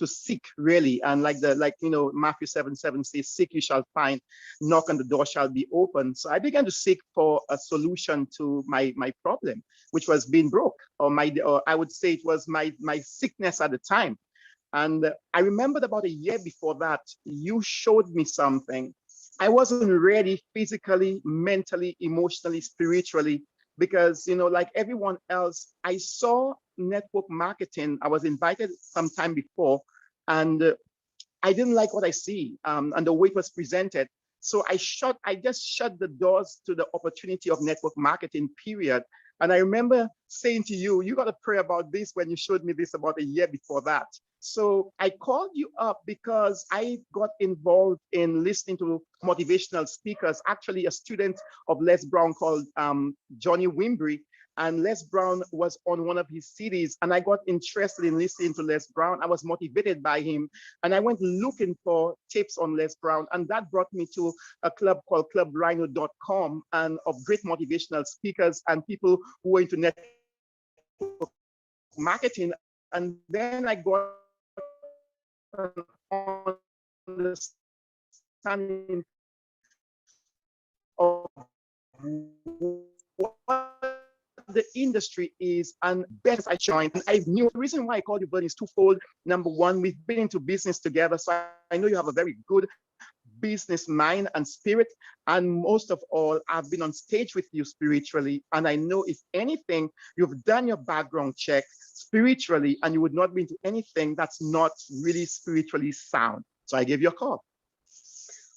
seek really, and like Matthew 7:7 says, "Seek you shall find, knock and the door shall be open." So I began to seek for a solution to my problem, which was being broke, or I would say it was my sickness at the time. And I remembered about a year before that, you showed me something. I wasn't ready physically, mentally, emotionally, spiritually, because, like everyone else, I saw network marketing. I was invited some time before, and I didn't like what I see and the way it was presented. So I just shut the doors to the opportunity of network marketing, period. And I remember saying to you, you got to pray about this when you showed me this about a year before that. So I called you up because I got involved in listening to motivational speakers, actually a student of Les Brown called Johnny Wimbry. and Les Brown was on one of his CDs, and I got interested in listening to Les Brown. I was motivated by him, and I went looking for tapes on Les Brown, and that brought me to a club called clubrhino.com, and of great motivational speakers and people who were into network marketing. And then I got an understanding of what the industry is and best I joined. And I knew the reason why I called you, Bernie, is twofold. Number one, we've been into business together, so I know you have a very good business mind and spirit. And most of all, I've been on stage with you spiritually. And I know if anything, you've done your background check spiritually, and you would not be into anything that's not really spiritually sound. So I gave you a call.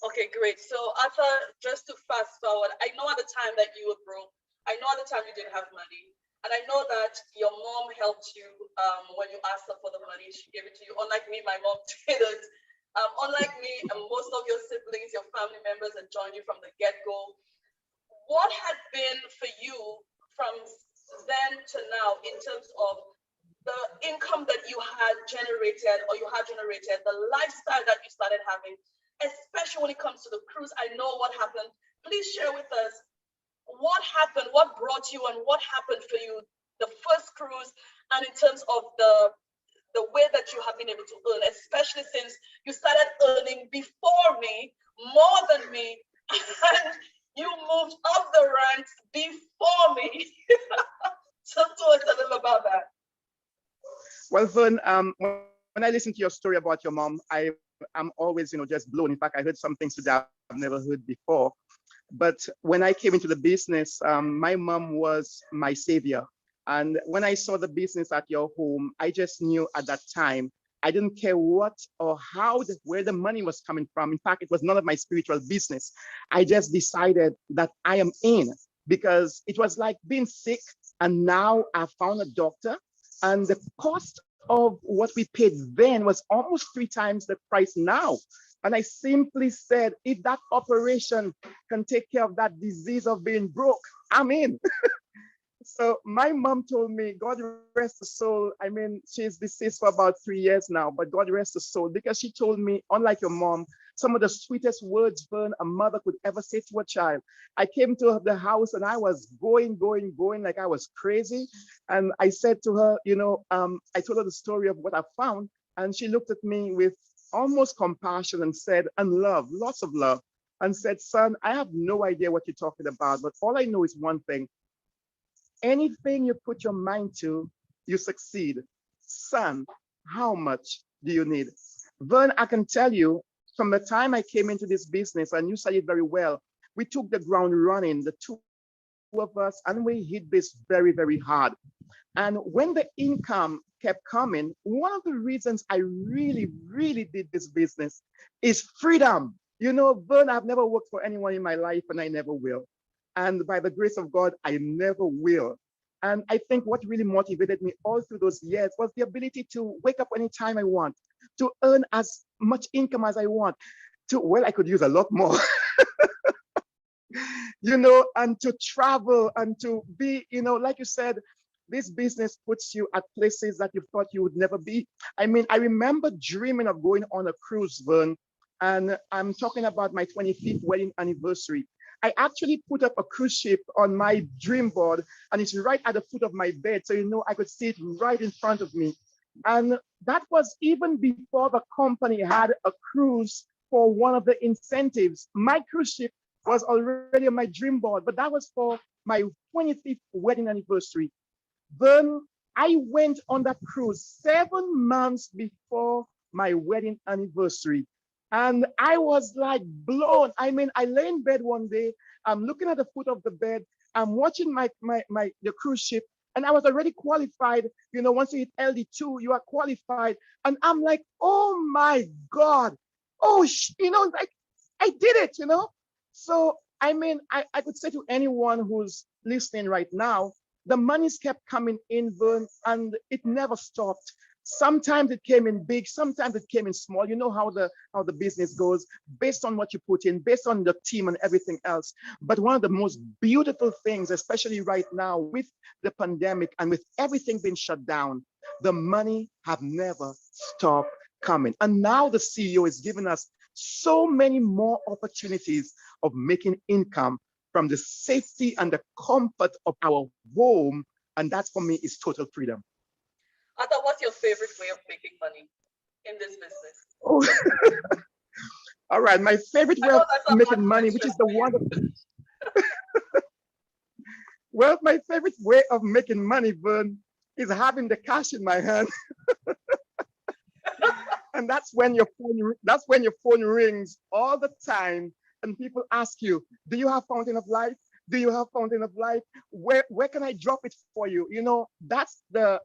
Okay, great. So Arthur, just to fast forward, I know at the time that you were broke. I know at the time you didn't have money. And I know that your mom helped you when you asked her for the money. She gave it to you. Unlike me, my mom didn't. Unlike me, and most of your siblings, your family members had joined you from the get-go. What had been for you from then to now in terms of the income that you had generated the lifestyle that you started having, especially when it comes to the cruise? I know what happened. Please share with us what happened, what brought you, and what happened for you the first cruise, and in terms of the way that you have been able to earn, especially since you started earning before me, more than me, and you moved up the ranks before me. So tell us a little about that. Well, Vern, when I listen to your story about your mom, I'm always, just blown. In fact, I heard some things today I've never heard before. But when I came into the business, my mom was my savior. And when I saw the business at your home, I just knew at that time, I didn't care what or how, where the money was coming from. In fact, it was none of my spiritual business. I just decided that I am in, because it was like being sick. And now I found a doctor, and the cost of what we paid then was almost 3 times the price now. And I simply said, if that operation can take care of that disease of being broke, I'm in. So my mom told me, God rest her soul. I mean, she's deceased for about 3 years now, but God rest her soul, because she told me, unlike your mom, some of the sweetest words, Vern, a mother could ever say to a child. I came to the house and I was going like I was crazy. And I said to her, I told her the story of what I found. And she looked at me with almost compassion and said, and love, lots of love, and said, son, I have no idea what you're talking about, but all I know is one thing. Anything you put your mind to, you succeed. Son, how much do you need? Vern, I can tell you, from the time I came into this business, and you said it very well, we took the ground running, the two of us, and we hit this very, very hard. And when the income kept coming, one of the reasons I really, really did this business is freedom. Vern, I've never worked for anyone in my life, and I never will. And by the grace of God, I never will. And I think what really motivated me all through those years was the ability to wake up anytime I want, to earn as much income as I want, I could use a lot more, and to travel and to be, like you said, this business puts you at places that you thought you would never be. I mean, I remember dreaming of going on a cruise, Vern, and I'm talking about my 25th wedding anniversary. I actually put up a cruise ship on my dream board, and it's right at the foot of my bed. So, I could see it right in front of me. And that was even before the company had a cruise for one of the incentives. My cruise ship was already on my dream board, but that was for my 25th wedding anniversary. Then I went on that cruise 7 months before my wedding anniversary. And I was like blown. I mean, I lay in bed one day, I'm looking at the foot of the bed, I'm watching the cruise ship, and I was already qualified. Once you hit LD2, you are qualified. And I'm like, oh my God. Oh, like I did it. So, I mean, I could say to anyone who's listening right now, the monies kept coming in, Vern, and it never stopped. Sometimes it came in big, sometimes it came in small. You know how the business goes based on what you put in, based on the team and everything else. But one of the most beautiful things, especially right now with the pandemic and with everything being shut down, the money have never stopped coming. And now the CEO is giving us so many more opportunities of making income from the safety and the comfort of our home. And that for me is total freedom. Ata, what's your favorite way of making money in this business? Oh, all right. My favorite I way know of that's a making hard money, which question is the for you. one, well, my favorite way of making money, Vern, is having the cash in my hand. And that's when your phone rings all the time and people ask you, do you have fountain of life? Do you have fountain of life? Where can I drop it for you? You know, that's the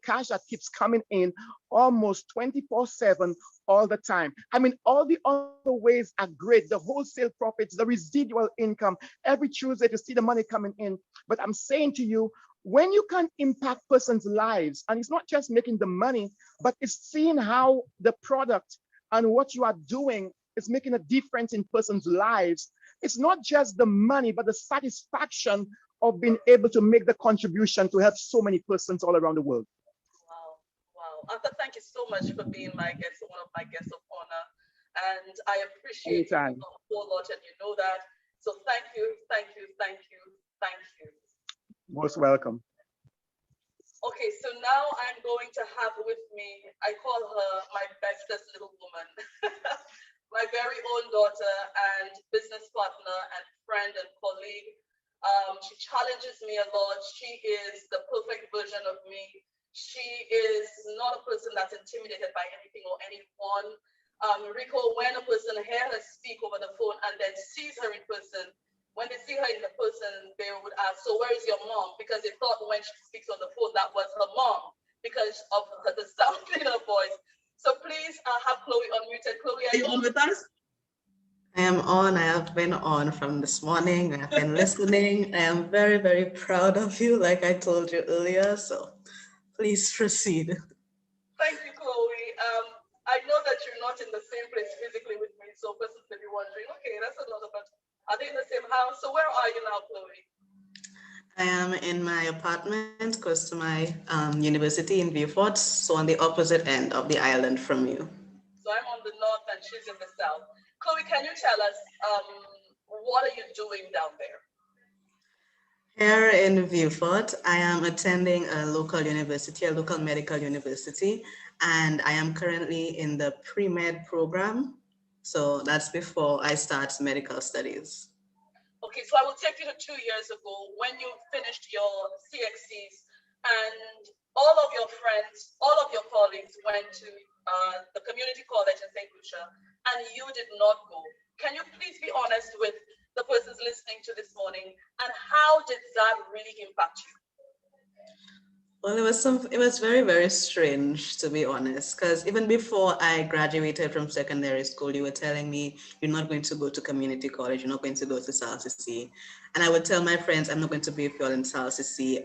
cash that keeps coming in almost 24/7 all the time. I mean, all the other ways are great. The wholesale profits, the residual income, every Tuesday to see the money coming in. But I'm saying to you, when you can impact person's lives, and it's not just making the money, but it's seeing how the product and what you are doing is making a difference in person's lives. It's not just the money, but the satisfaction of being able to make the contribution to help so many persons all around the world. Wow, wow. Ata, thank you so much for being my guest, one of my guests of honor. And I appreciate you Anytime. a whole lot, and you know that. So thank you, thank you, thank you, thank you. Most welcome. Okay, so now I'm going to have with me, I call her my bestest little woman, my very own daughter and business partner and friend and colleague. She challenges me a lot. She is the perfect version of me. She is not a person that's intimidated by anything or anyone. Rico, when a person hears her speak over the phone and then sees her in person, when they see her in the person, they would ask, so where is your mom? Because they thought when she speaks on the phone, that was her mom because of the sound in her voice. So please have Chloe unmuted. Chloe, are you on with us? I am on. I have been on from this morning. I have been listening. I am very, very proud of you, like I told you earlier. So please proceed. Thank you, Chloe. I know that you're not in the same place physically with me, so persons may be wondering, okay, that's another person. Are they in the same house? So where are you now, Chloe? I am in my apartment close to my university in Beaufort, so on the opposite end of the island from you. So I'm on the north and she's in the south. Chloe, can you tell us what are you doing down there? Here in Beaufort, I am attending a local university, a local medical university, and I am currently in the pre-med program. So that's before I start medical studies. Okay, so I will take you to 2 years ago when you finished your CXCs and all of your friends, all of your colleagues went to the community college in St. Lucia and you did not go. Can you please be honest with the persons listening to this morning and how did that really impact you? Well, it was very, very strange to be honest, because even before I graduated from secondary school, you were telling me you're not going to go to community college, you're not going to go to South CC. And I would tell my friends I'm not going to be with you all in South CC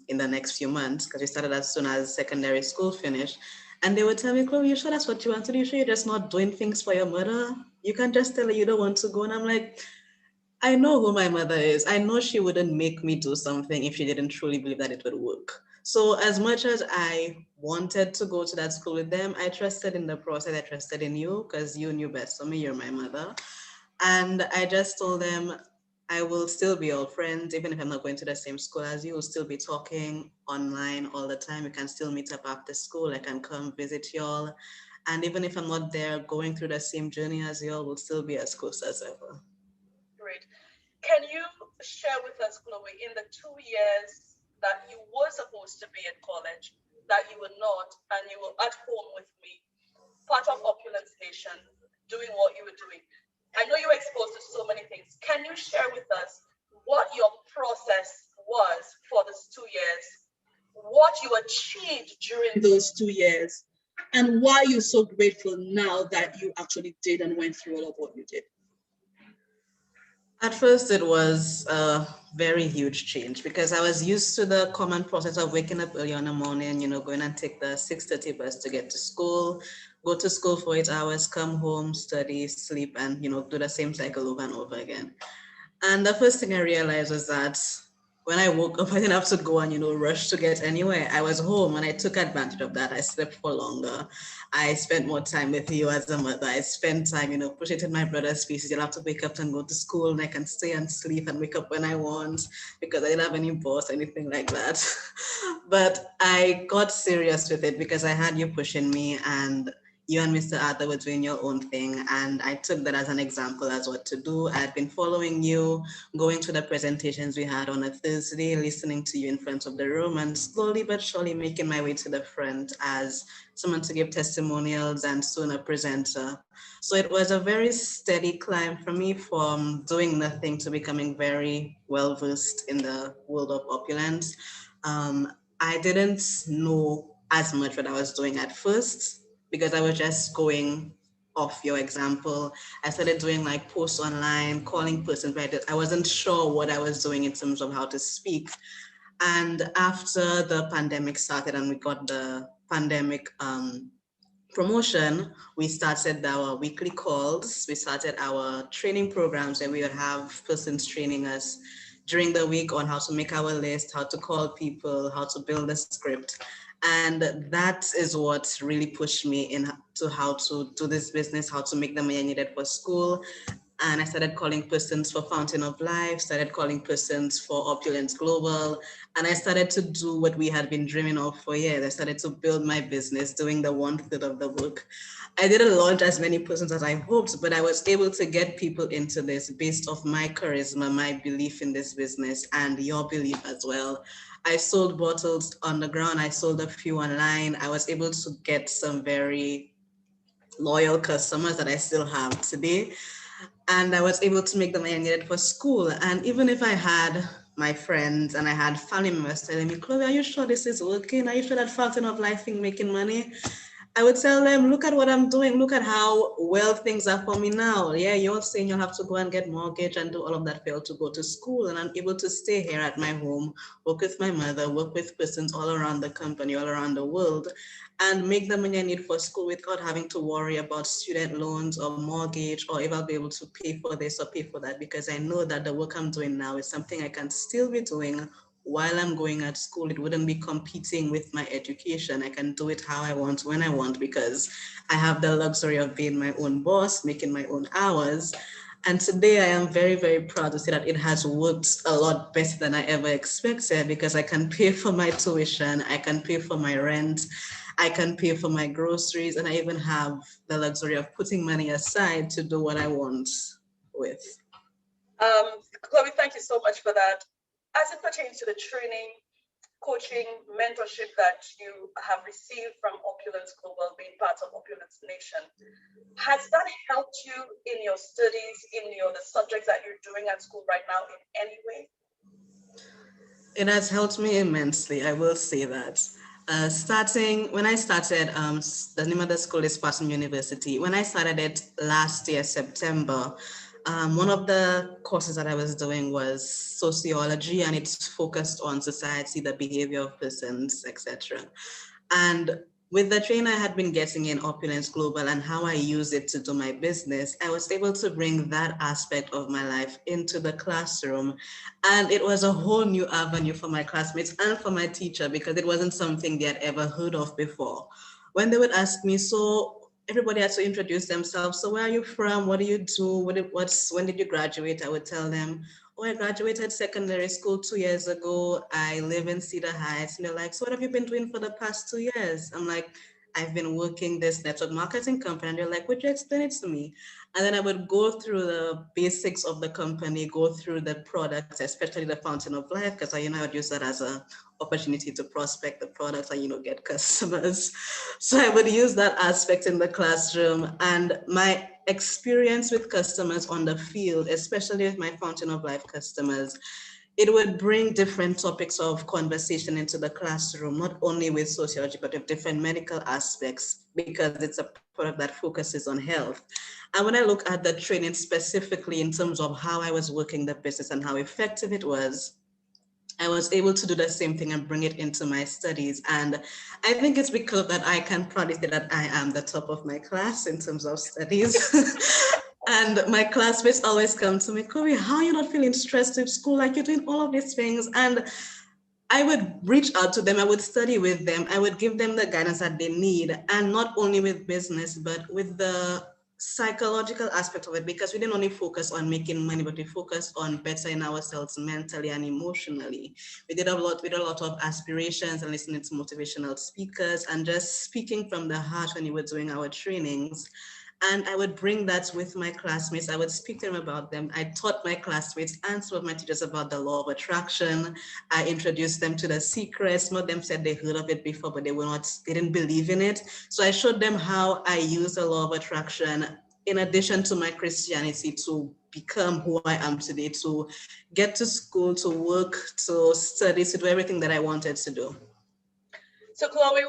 in the next few months, because we started as soon as secondary school finished. And they would tell me, Chloe, you sure that's what you want to do? You sure you're just not doing things for your mother? You can't just tell her you don't want to go. And I'm like, I know who my mother is. I know she wouldn't make me do something if she didn't truly believe that it would work. So, as much as I wanted to go to that school with them, I trusted in the process. I trusted in you because you knew best for me. You're my mother. And I just told them I will still be all friends, even if I'm not going to the same school as you. We'll still be talking online all the time. We can still meet up after school. I can come visit y'all. And even if I'm not there going through the same journey as y'all, we'll still be as close as ever. Great. Can you share with us, Chloe, in the 2 years that you were supposed to be at college, that you were not, and you were at home with me, part of Opulence Nation, doing what you were doing? I know you were exposed to so many things. Can you share with us what your process was for these 2 years, what you achieved during those 2 years, and why you're so grateful now that you actually did and went through all of what you did? At first, it was very huge change because I was used to the common process of waking up early in the morning, going and take the 6:30 bus to get to school, go to school for 8 hours, come home, study, sleep, and do the same cycle over and over again. And the first thing I realized was that when I woke up, I didn't have to go and, rush to get anywhere. I was home and I took advantage of that. I slept for longer. I spent more time with you as a mother. I spent time, pushing my brother's pieces. You'll have to wake up and go to school and I can stay and sleep and wake up when I want because I didn't have any boss, anything like that. But I got serious with it because I had you pushing me and you and Mr. Arthur were doing your own thing, and I took that as an example as what to do. I had been following you, going to the presentations we had on a Thursday, listening to you in front of the room, and slowly but surely making my way to the front as someone to give testimonials and soon a presenter. So it was a very steady climb for me from doing nothing to becoming very well versed in the world of opulence. I didn't know as much what I was doing at first because I was just going off your example. I started doing like posts online, calling persons, but I wasn't sure what I was doing in terms of how to speak. And after the pandemic started and we got the pandemic promotion, we started our weekly calls. We started our training programs where we would have persons training us during the week on how to make our list, how to call people, how to build a script. And that is what really pushed me into how to do this business, how to make the money I needed for school. And I started calling persons for Fountain of Life, started calling persons for Opulence Global, and I started to do what we had been dreaming of for years. I started to build my business, doing the 1/3 of the work. I didn't launch as many persons as I hoped, but I was able to get people into this based off my charisma, my belief in this business, and your belief as well. I sold bottles on the ground. I sold a few online. I was able to get some very loyal customers that I still have today. And I was able to make the money I needed for school. And even if I had my friends and I had family members telling me, Chloe, are you sure this is working? Are you sure that Fountain of Life thing making money? I would tell them, look at what I'm doing. Look at how well things are for me now. Yeah, you're saying you'll have to go and get mortgage and do all of that fail to go to school. And I'm able to stay here at my home, work with my mother, work with persons all around the company, all around the world, and make the money I need for school without having to worry about student loans or mortgage or if I'll be able to pay for this or pay for that, because I know that the work I'm doing now is something I can still be doing while I'm going at school. It wouldn't be competing with my education. I can do it how I want, when I want, because I have the luxury of being my own boss, making my own hours. And today I am very, very proud to say that it has worked a lot better than I ever expected because I can pay for my tuition, I can pay for my rent, I can pay for my groceries, and I even have the luxury of putting money aside to do what I want with. Chloe, thank you so much for that. As it pertains to the training, coaching, mentorship that you have received from Opulence Global, being part of Opulence Nation, has that helped you in your studies, in the subjects that you're doing at school right now in any way? It has helped me immensely, I will say that. When I started, the name of the school is Spartan University. When I started it last year, September, one of the courses that I was doing was sociology, and it's focused on society, the behavior of persons, etc. And with the training I had been getting in Opulence Global and how I use it to do my business, I was able to bring that aspect of my life into the classroom. And it was a whole new avenue for my classmates and for my teacher because it wasn't something they had ever heard of before. When they would ask me, so everybody had to introduce themselves. So where are you from? What do you do? When did you graduate? I would tell them, oh, I graduated secondary school 2 years ago. I live in Cedar Heights. And they're like, so what have you been doing for the past 2 years? I'm like, I've been working this network marketing company. And they're like, would you explain it to me? And then I would go through the basics of the company, go through the products, especially the Fountain of Life, because I would use that as an opportunity to prospect the products and, get customers. So I would use that aspect in the classroom. And my experience with customers on the field, especially with my Fountain of Life customers, it would bring different topics of conversation into the classroom, not only with sociology, but with different medical aspects, because it's a product that focuses on health. And when I look at the training specifically in terms of how I was working the business and how effective it was, I was able to do the same thing and bring it into my studies. And I think it's because of that I can proudly say that I am the top of my class in terms of studies. And my classmates always come to me, Chloe, how are you not feeling stressed with school? Like you're doing all of these things. And I would reach out to them, I would study with them, I would give them the guidance that they need, and not only with business, but with the psychological aspect of it, because we didn't only focus on making money, but we focused on bettering ourselves mentally and emotionally. We did a lot of aspirations and listening to motivational speakers and just speaking from the heart when we were doing our trainings. And I would bring that with my classmates. I would speak to them about them. I taught my classmates and some of my teachers about the law of attraction. I introduced them to the secrets. Some of them said they heard of it before, but they didn't believe in it. So I showed them how I use the law of attraction in addition to my Christianity to become who I am today, to get to school, to work, to study, to do everything that I wanted to do. So Chloe,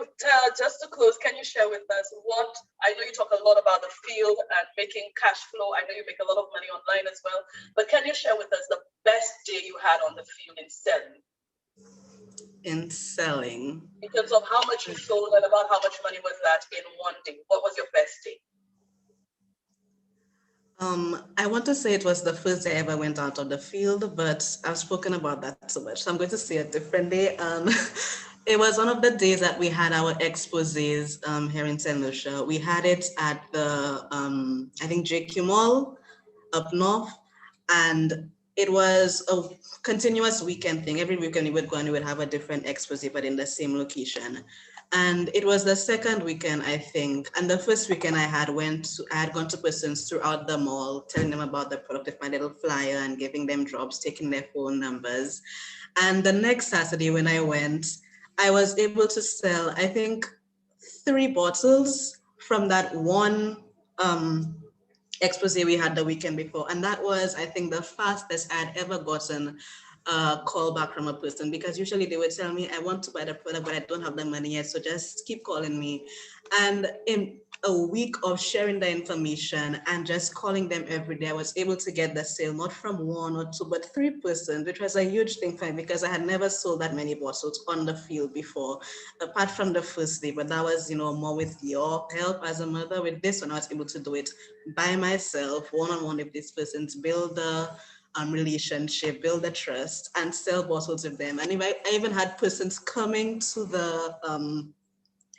just to close, can you share with us what, I know you talk a lot about the field and making cash flow. I know you make a lot of money online as well, but can you share with us the best day you had on the field in selling? In selling. In terms of how much you sold and about how much money was that in one day? What was your best day? I want to say it was the first day I ever went out of the field, but I've spoken about that so much. So I'm going to say a different day. It was one of the days that we had our exposés here in St. Lucia. We had it at the, I think, JQ Mall up north. And it was a continuous weekend thing. Every weekend we would go and we would have a different expose, but in the same location. And it was the second weekend, I think. And the first weekend I had gone to persons throughout the mall, telling them about the product with my little flyer and giving them drops, taking their phone numbers. And the next Saturday when I went, I was able to sell, I think, 3 bottles from that one expose we had the weekend before. And that was, I think, the fastest I'd ever gotten a call back from a person, because usually they would tell me, I want to buy the product, but I don't have the money yet. So just keep calling me. And in a week of sharing the information and just calling them every day, I was able to get the sale, not from 1 or 2, but 3 persons, which was a huge thing for me because I had never sold that many bottles on the field before, apart from the first day. But that was, more with your help as a mother. With this one, I was able to do it by myself, one-on-one with these persons, build the relationship, build the trust, and sell bottles with them. And I even had persons coming to the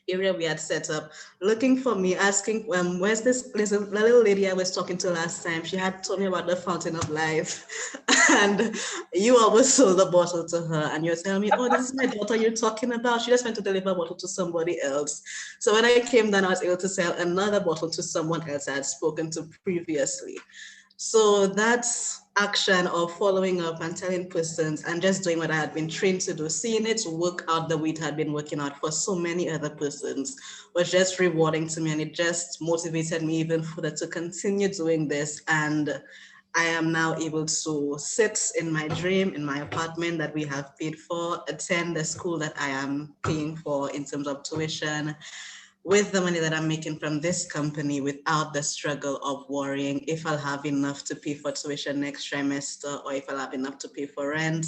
area we had set up, looking for me, asking, where's this little lady I was talking to last time? She had told me about the fountain of life. And you always sold the bottle to her. And you're telling me, oh, this is my daughter you're talking about. She just went to deliver a bottle to somebody else. So when I came down, I was able to sell another bottle to someone else I had spoken to previously. So that's action of following up and telling persons and just doing what I had been trained to do, seeing it work out the way it had been working out for so many other persons was just rewarding to me, and it just motivated me even further to continue doing this. And I am now able to sit in my dream in my apartment that we have paid for, attend the school that I am paying for in terms of tuition, with the money that I'm making from this company, without the struggle of worrying if I'll have enough to pay for tuition next trimester or if I'll have enough to pay for rent.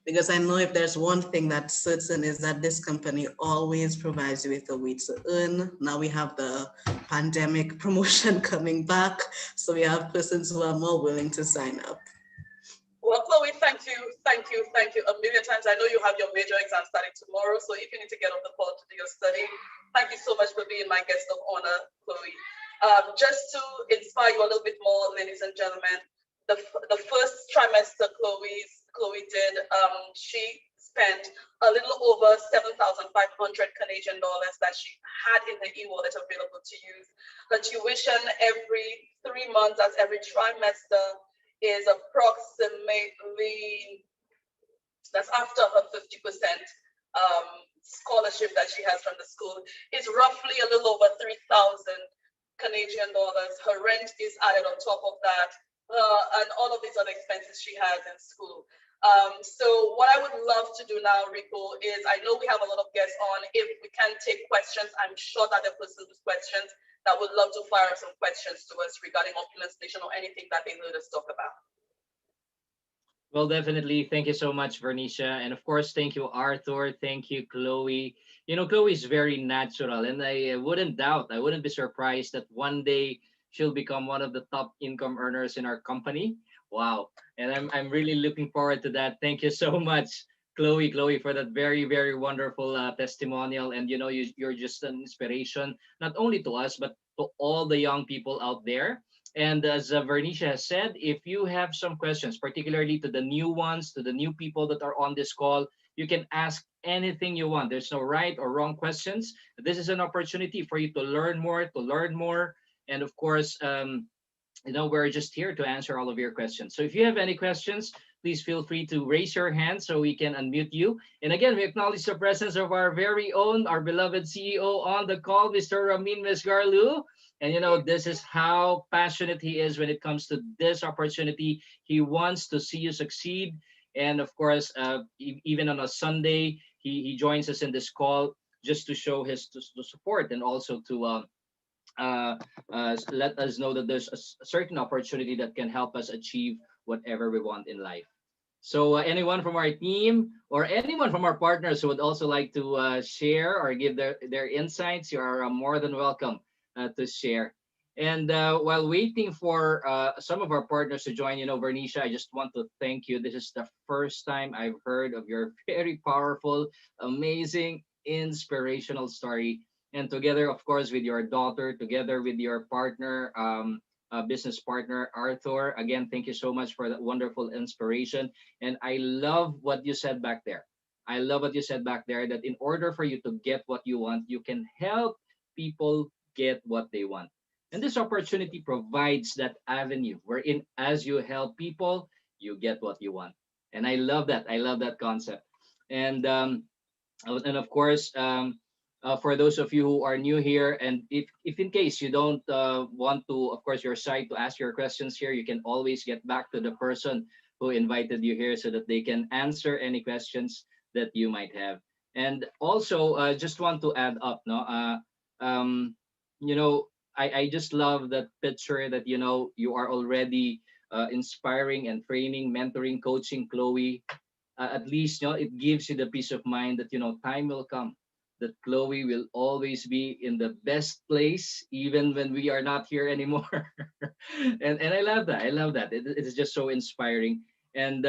Because I know if there's one thing that's certain is that this company always provides you with a way to earn. Now we have the pandemic promotion coming back, so we have persons who are more willing to sign up. Well, Chloe, thank you a million times. I know you have your major exam starting tomorrow, so if you need to get off the call to do your study, thank you so much for being my guest of honor, Chloe. Just to inspire you a little bit more, ladies and gentlemen, the first trimester Chloe did, she spent a little over 7,500 Canadian dollars that she had in her e-wallet available to use. Her tuition every 3 months, that's every trimester, is approximately, that's after her 50% scholarship that she has from the school, is roughly a little over 3,000 Canadian dollars. Her rent is added on top of that, and all of these other expenses she has in school. So what I would love to do now, Rico, is I know we have a lot of guests on. If we can take questions, I'm sure that the person with questions that would love to fire some questions to us regarding Opulence Nation or anything that they heard us talk about. Well, definitely. Thank you so much, Vernisha. And of course, thank you, Arthur. Thank you, Chloe. You know, Chloe is very natural, and I wouldn't doubt, I wouldn't be surprised that one day she'll become one of the top income earners in our company. Wow. And I'm really looking forward to that. Thank you so much, Chloe, for that very, very wonderful testimonial. And, you know, you're just an inspiration, not only to us, but to all the young people out there. And as Vernisha has said, if you have some questions, particularly to the new ones, to the new people that are on this call, you can ask anything you want. There's no right or wrong questions. This is an opportunity for you to learn more, And of course, you know, we're just here to answer all of your questions. So if you have any questions, please feel free to raise your hand so we can unmute you. And again, we acknowledge the presence of our very own, our beloved CEO on the call, Mr. Ramin Mesgarlu. And you know, this is how passionate he is when it comes to this opportunity. He wants to see you succeed. And of course, even on a Sunday, he joins us in this call just to show his to support and also to let us know that there's a certain opportunity that can help us achieve whatever we want in life. So anyone from our team or anyone from our partners who would also like to share or give their insights, you are more than welcome to share. And while waiting for some of our partners to join, you know, Vernisha, I just want to thank you. This is the first time I've heard of your very powerful, amazing, inspirational story. And together, of course, with your daughter, together with your partner, business partner, Arthur, again, thank you so much for that wonderful inspiration. And I love what you said back there. I love what you said back there that in order for you to get what you want, you can help people get what they want. And this opportunity provides that avenue wherein as you help people, you get what you want. And I love that. I love that concept. And and of course, for those of you who are new here, and if in case you don't want to, of course, your side to ask your questions here, you can always get back to the person who invited you here so that they can answer any questions that you might have. And also, just want to add up, no, you know, I just love that picture that, you know, you are already inspiring and training, mentoring, coaching Chloe. At least, you know, it gives you the peace of mind that, you know, time will come that Chloe will always be in the best place, even when we are not here anymore. And I love that. I love that. It is just so inspiring. And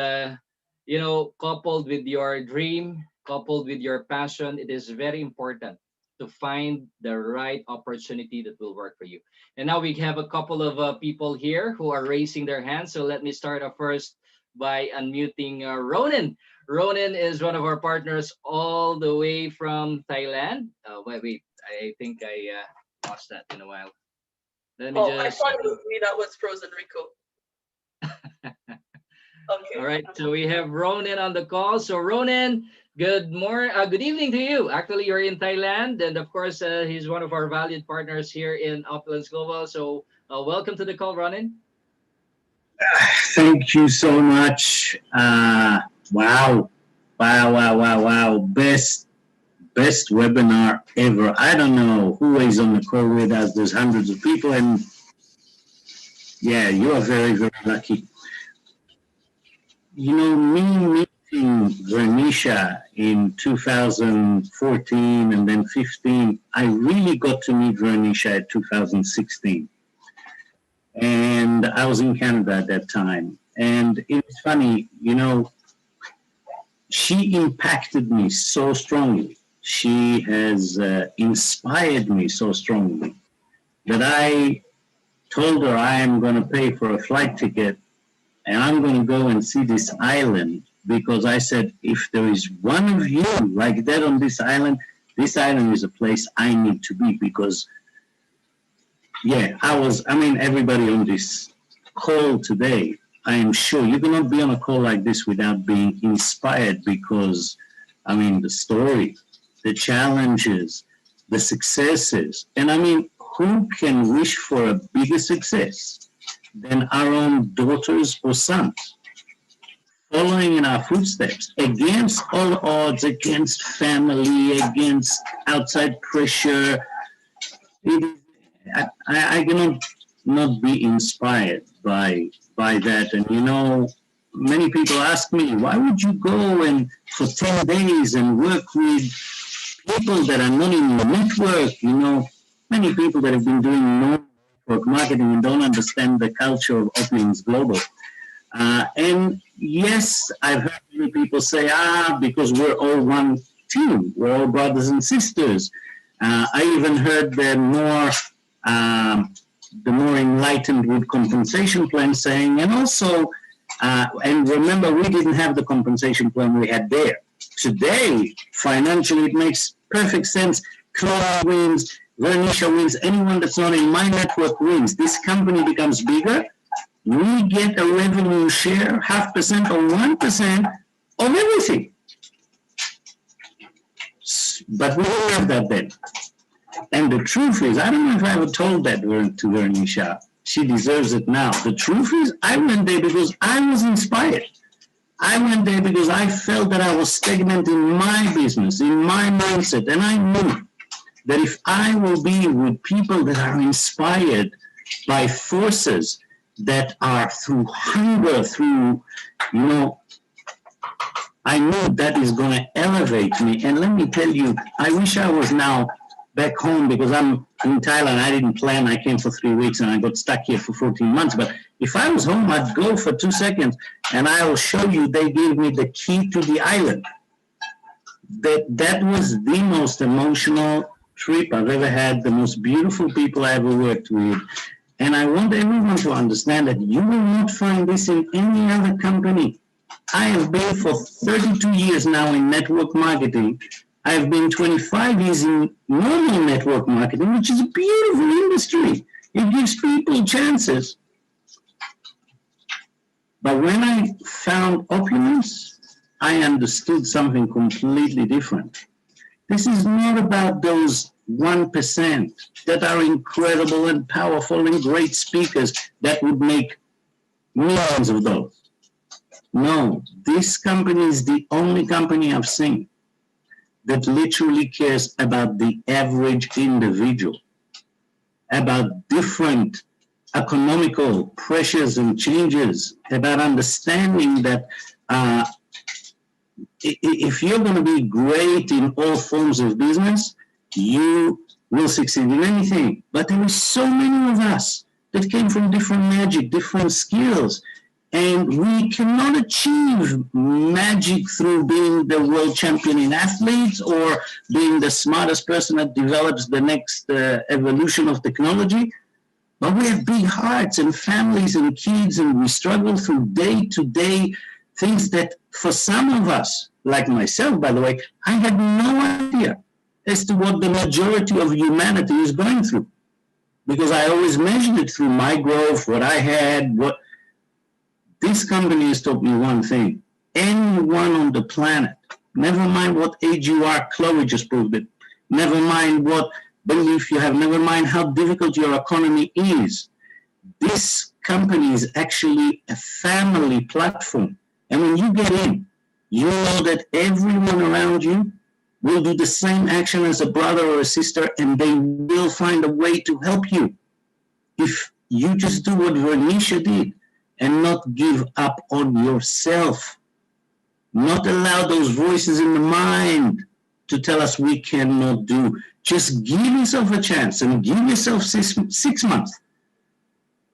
you know, coupled with your dream, coupled with your passion, it is very important to find the right opportunity that will work for you. And now we have a couple of people here who are raising their hands. So let me start off first by unmuting Ronan. Ronan is one of our partners all the way from Thailand. Wait, I think I lost that in a while. Let me I just. thought it was me that was frozen, Rico. Okay. All right, so we have Ronan on the call. So Ronan, good evening to you. Actually, you're in Thailand, and of course, he's one of our valued partners here in Opulence Global. So welcome to the call, Ronan. Thank you so much. Wow. Best webinar ever. I don't know who is on the call with us. There's hundreds of people, and yeah, you are very, very lucky. You know, me meeting Vernisha in 2014 and then 15, I really got to meet Vernisha at 2016. And I was in Canada at that time. And it's funny, you know, she impacted me so strongly. She has inspired me so strongly that I told her I am going to pay for a flight ticket and I'm going to go and see this island, because I said, if there is one of you like that on this island is a place I need to be, because yeah, everybody on this call today, I am sure you cannot be on a call like this without being inspired, because, I mean, the story, the challenges, the successes, and I mean, who can wish for a bigger success than our own daughters or sons? following in our footsteps against all odds, against family, against outside pressure. I cannot not be inspired by that. And you know, many people ask me, why would you go and for 10 days and work with people that are not in the network? You know, many people that have been doing network marketing and don't understand the culture of Opulence Global. And yes, I've heard many people say, because we're all one team, we're all brothers and sisters. I even heard the more enlightened with compensation plan saying, and also, and remember, we didn't have the compensation plan we had there. Today, financially, it makes perfect sense. Chloe wins, Vernisha wins, anyone that's not in my network wins. This company becomes bigger. We get a revenue share, 0.5% or 1% of everything. But we don't have that then. And the truth is, I don't know if I ever told that to Vernisha. She deserves it now. The truth is, I went there because I was inspired. I went there because I felt that I was stagnant in my business, in my mindset. And I knew that if I will be with people that are inspired by forces that are through hunger, through, you know, I know that is going to elevate me. And let me tell you, I wish I was now back home because I'm in Thailand. I didn't plan. I came for 3 weeks and I got stuck here for 14 months. But if I was home, I'd go for 2 seconds and I will show you they gave me the key to the island. That was the most emotional trip I've ever had, the most beautiful people I ever worked with. And I want everyone to understand that you will not find this in any other company. I have been for 32 years now in network marketing. I've been 25 years in normal network marketing, which is a beautiful industry. It gives people chances. But when I found Opulence, I understood something completely different. This is not about those 1% that are incredible and powerful and great speakers that would make millions of dollars. No, this company is the only company I've seen that literally cares about the average individual, about different economical pressures and changes, about understanding that if you're going to be great in all forms of business, you will succeed in anything. But there are so many of us that came from different magic, different skills. And we cannot achieve magic through being the world champion in athletes or being the smartest person that develops the next evolution of technology. But we have big hearts and families and kids, and we struggle through day-to-day things that for some of us, like myself, by the way, I had no idea as to what the majority of humanity is going through. Because I always measured it through my growth, what I had, what... This company has taught me one thing. Anyone on the planet, never mind what age you are, Chloe just proved it, never mind what belief you have, never mind how difficult your economy is, this company is actually a family platform. And when you get in, you know that everyone around you will do the same action as a brother or a sister, and they will find a way to help you. If you just do what Vernisha did, and not give up on yourself. Not allow those voices in the mind to tell us we cannot do. Just give yourself a chance and give yourself 6 months.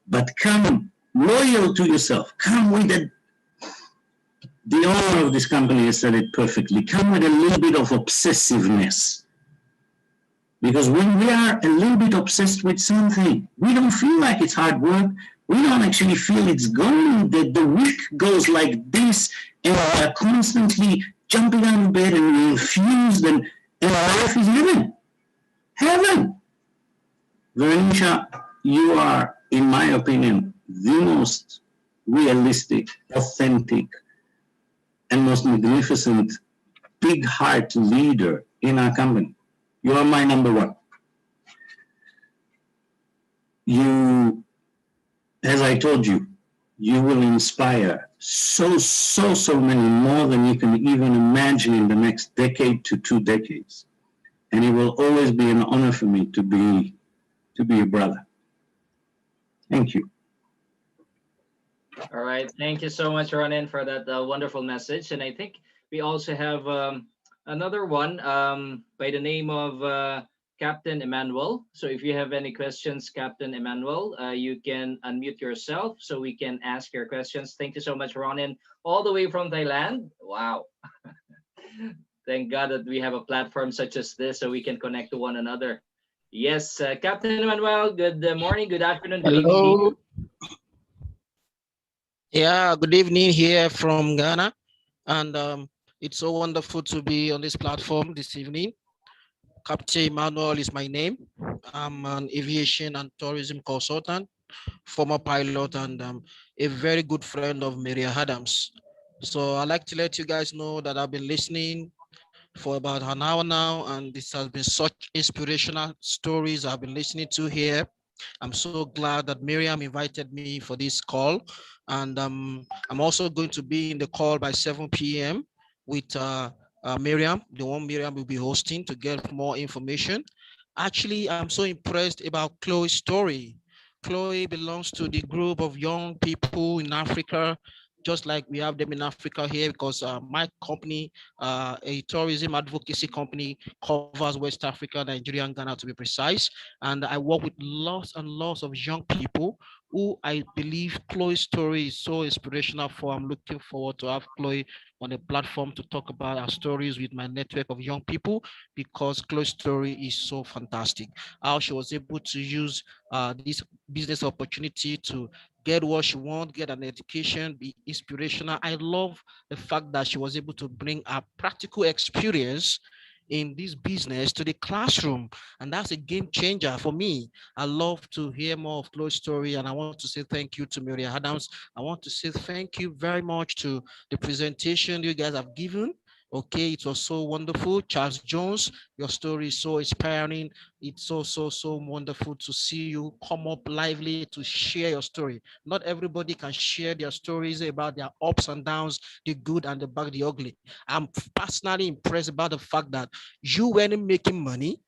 But come loyal to yourself. Come with it. The owner of this company has said it perfectly. Come with a little bit of obsessiveness. Because when we are a little bit obsessed with something, we don't feel like it's hard work. We don't actually feel it's going, that the week goes like this, and we're constantly jumping out of bed and we're infused, and life is heaven. Heaven! Vernisha, you are, in my opinion, the most realistic, authentic, and most magnificent big heart leader in our company. You are my number one. You, as I told you, you will inspire so many more than you can even imagine in the next decade to 2 decades. And it will always be an honor for me to be your brother. Thank you. All right. Thank you so much, Ronan, for that wonderful message. And I think we also have another one by the name of Captain Emmanuel. So if you have any questions, Captain Emmanuel, you can unmute yourself so we can ask your questions. Thank you so much, Ronan, all the way from Thailand. Wow. Thank God that we have a platform such as this so we can connect to one another. Yes, Captain Emmanuel, good morning, good afternoon, good evening to you. Hello. Yeah, good evening here from Ghana. And it's so wonderful to be on this platform this evening. Captain Emmanuel is my name. I'm an aviation and tourism consultant, former pilot, and a very good friend of Maria Adams. So I'd like to let you guys know that I've been listening for about an hour now, and this has been such inspirational stories I've been listening to here. I'm so glad that Miriam invited me for this call, and I'm also going to be in the call by 7 p.m. with Miriam, the one Miriam will be hosting to get more information. Actually, I'm so impressed about Chloe's story. Chloe belongs to the group of young people in Africa, just like we have them in Africa here, because my company, a tourism advocacy company, covers West Africa, Nigeria, and Ghana to be precise. And I work with lots and lots of young people who I believe Chloe's story is so inspirational for. I'm looking forward to have Chloe on a platform to talk about our stories with my network of young people, because Chloe's story is so fantastic. How she was able to use this business opportunity to get what she wants, get an education, be inspirational. I love the fact that she was able to bring a practical experience in this business to the classroom, and that's a game changer for me. I love to hear more of Chloe's story, and I want to say thank you to Maria Adams. I want to say thank you very much to the presentation you guys have given. Okay, it was so wonderful. Charles Jones, your story is so inspiring. It's so wonderful to see you come up lively to share your story. Not everybody can share their stories about their ups and downs, the good and the bad, the ugly. I'm personally impressed about the fact that you weren't making money.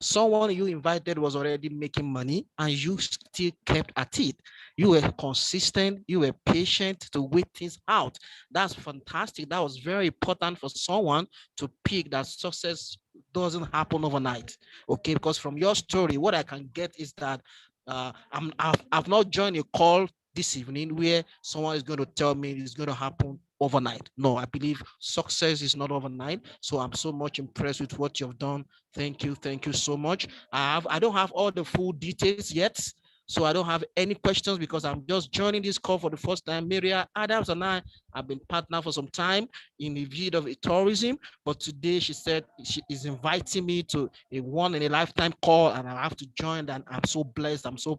Someone you invited was already making money and you still kept at it. You were consistent, you were patient to wait things out. That's fantastic. That was very important for someone to pick that success doesn't happen overnight. Okay, because from your story, what I can get is that I've not joined a call this evening where someone is going to tell me it's going to happen overnight. No, I believe success is not overnight. So I'm so much impressed with what you've done. Thank you so much. I don't have all the full details yet, so I don't have any questions because I'm just joining this call for the first time. Maria Adams and I have been partnered for some time in the field of tourism, but today she said she is inviting me to a one in a lifetime call, and I have to join. And I'm so blessed. I'm so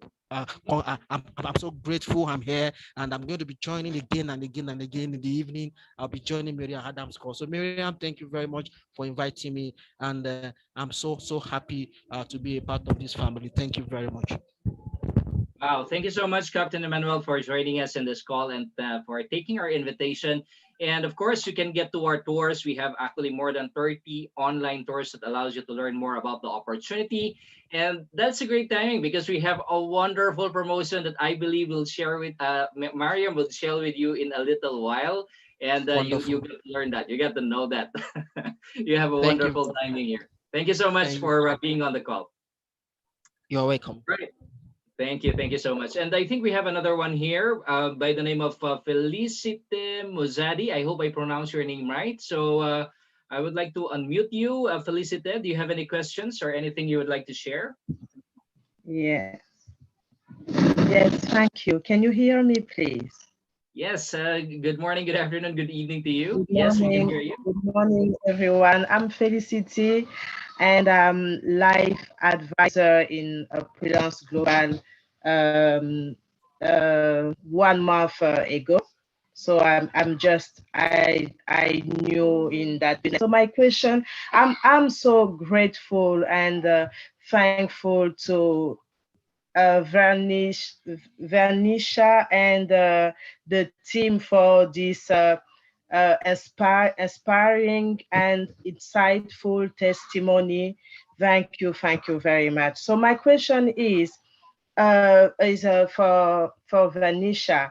grateful I'm here, and I'm going to be joining again and again and again in the evening. I'll be joining Miriam Adams' call. So Miriam, thank you very much for inviting me, and I'm so happy to be a part of this family. Thank you very much. Wow, thank you so much, Captain Emmanuel, for joining us in this call and for taking our invitation. And of course, you can get to our tours. We have actually more than 30 online tours that allows you to learn more about the opportunity. And that's a great timing because we have a wonderful promotion that I believe will share with Mariam will share with you in a little while. And you Wonderful. get to learn that. You get to know that. You have a Thank you. wonderful timing here. Thank you so much Thank you. for being on the call. You're welcome. Right. Thank you so much. And I think we have another one here by the name of Felicite Muzadi. I hope I pronounced your name right. So I would like to unmute you, Felicite. Do you have any questions or anything you would like to share? Yes. Yes, thank you. Can you hear me, please? Yes. Good morning, good afternoon, good evening to you. Good Yes, we can morning. hear you. Good morning, everyone. I'm Felicity, and I'm life advisor in Opulence Global 1 month ago. So I knew in that business. So my question, I'm so grateful and thankful to Vernisha and the team for this inspiring and insightful testimony. Thank you very much. So my question is for Vernisha.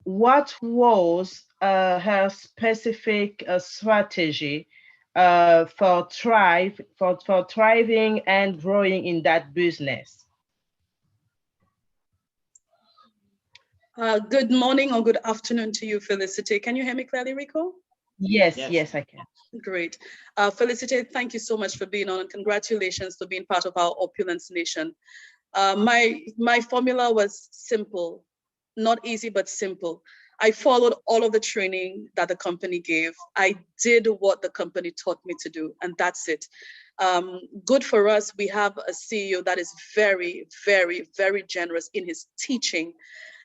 What was her specific strategy for thriving and growing in that business? Good morning or good afternoon to you, Felicity. Can you hear me clearly, Rico? Yes, Yes. yes, I can. Great. Felicity, thank you so much for being on, and congratulations for being part of our Opulence Nation. My formula was simple, not easy, but simple. I followed all of the training that the company gave. I did what the company taught me to do, and that's it. Good for us. We have a CEO that is very, very, very generous in his teaching,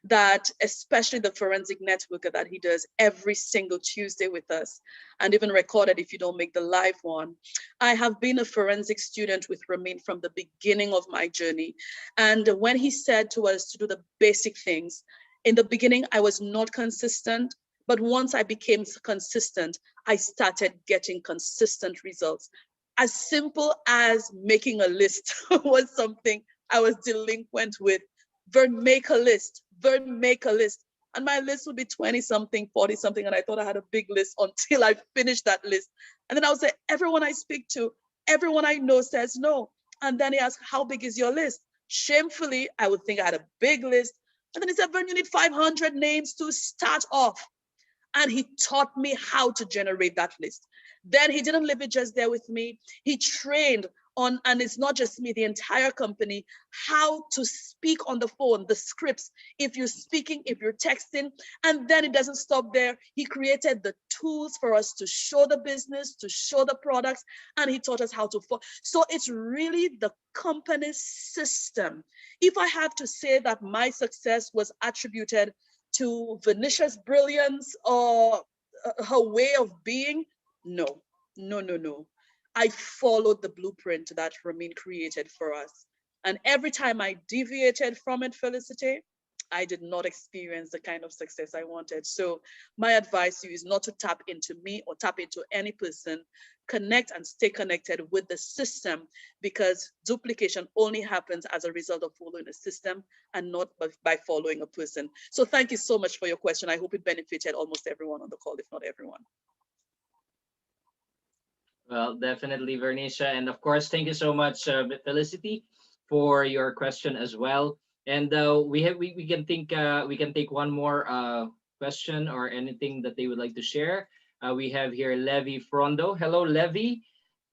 that especially the forensic networker that he does every single Tuesday with us, and even recorded if you don't make the live one. I have been a forensic student with Ramin from the beginning of my journey. And when he said to us to do the basic things, in the beginning, I was not consistent. But once I became consistent, I started getting consistent results. As simple as making a list was something I was delinquent with. Vern, make a list. Vern, make a list. And my list would be 20 something, 40 something. And I thought I had a big list until I finished that list. And then I would say, everyone I speak to, everyone I know says no. And then he asked, how big is your list? Shamefully, I would think I had a big list. And then he said, Vern, you need 500 names to start off. And he taught me how to generate that list. Then he didn't leave it just there with me. He trained on, and it's not just me, the entire company, how to speak on the phone, the scripts, if you're speaking, if you're texting. And then it doesn't stop there. He created the tools for us to show the business, to show the products, and he taught us how to. So it's really the company's system. If I have to say that my success was attributed to Vernisha's brilliance or her way of being, no, no, no, no. I followed the blueprint that Ramin created for us. And every time I deviated from it, Felicity, I did not experience the kind of success I wanted. So my advice to you is not to tap into me or tap into any person. Connect and stay connected with the system, because duplication only happens as a result of following a system and not by following a person. So thank you so much for your question. I hope it benefited almost everyone on the call, if not everyone. Well, definitely, Vernisha. And of course, thank you so much, Felicity, for your question as well. And we can take one more question or anything that they would like to share. We have here Levi Frondo. Hello, Levi.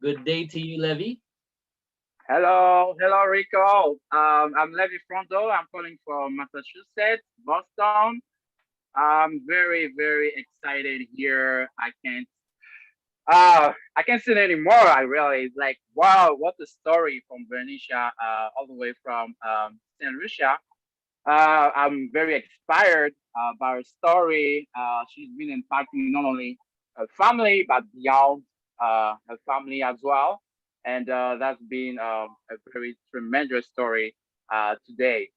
Good day to you, Levi. Hello, Rico. I'm Levi Fronto. I'm calling from Massachusetts, Boston. I'm very, very excited here. I can't say it anymore. I really, it's like, wow, what a story from Vernisha, all the way from Saint Lucia. I'm very inspired by her story. She's been impacting not only her family but beyond her family as well, and that's been a very tremendous story today.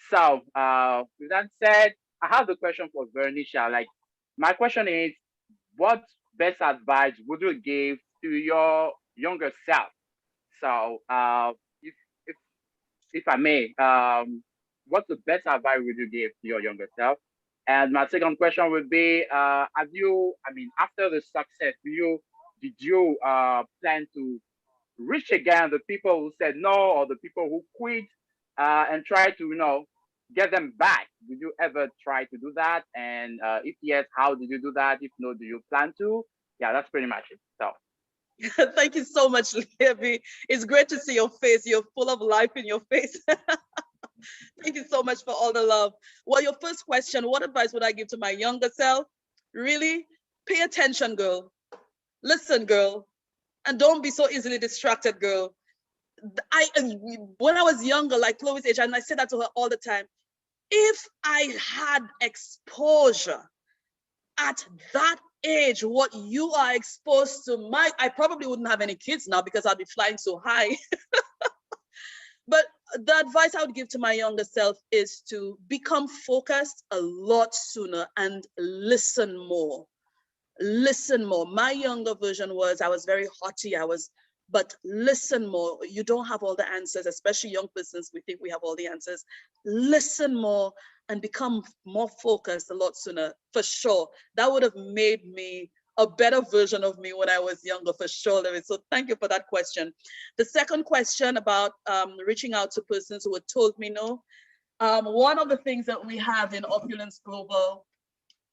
So, with that said, I have the question for Vernisha. Like, my question is, what best advice would you give to your younger self? So, if if I may, what's the best advice would you give to your younger self? And my second question would be, have you, I mean, after the success, did you plan to reach again the people who said no or the people who quit, and try to, get them back? Did you ever try to do that? And if yes, how did you do that? If no, do you plan to? Yeah, that's pretty much it. So. Thank you so much, Levi. It's great to see your face. You're full of life in your face. Thank you so much for all the love. Well, your first question, what advice would I give to my younger self? Really? Pay attention, girl. Listen, girl. And don't be so easily distracted, girl. When I was younger, like Chloe's age, and I say that to her all the time, if I had exposure at that age, what you are exposed to, I probably wouldn't have any kids now because I'd be flying so high. But the advice I would give to my younger self is to become focused a lot sooner and listen more. Listen more. My younger version was, I was very haughty. But listen more. You don't have all the answers, especially young persons. We think we have all the answers. Listen more and become more focused a lot sooner, for sure. That would have made me a better version of me when I was younger, for sure. So thank you for that question. The second question about reaching out to persons who had told me no. One of the things that we have in Opulence Global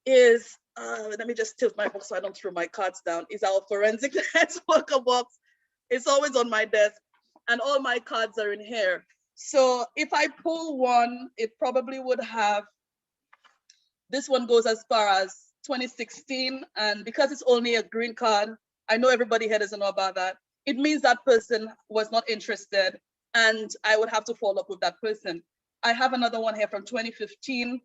is, let me just tilt my book so I don't throw my cards down, is our forensic networker box. It's always on my desk and all my cards are in here. So if I pull one, it probably would have, this one goes as far as 2016. And because it's only a green card, I know everybody here doesn't know about that. It means that person was not interested and I would have to follow up with that person. I have another one here from 2015.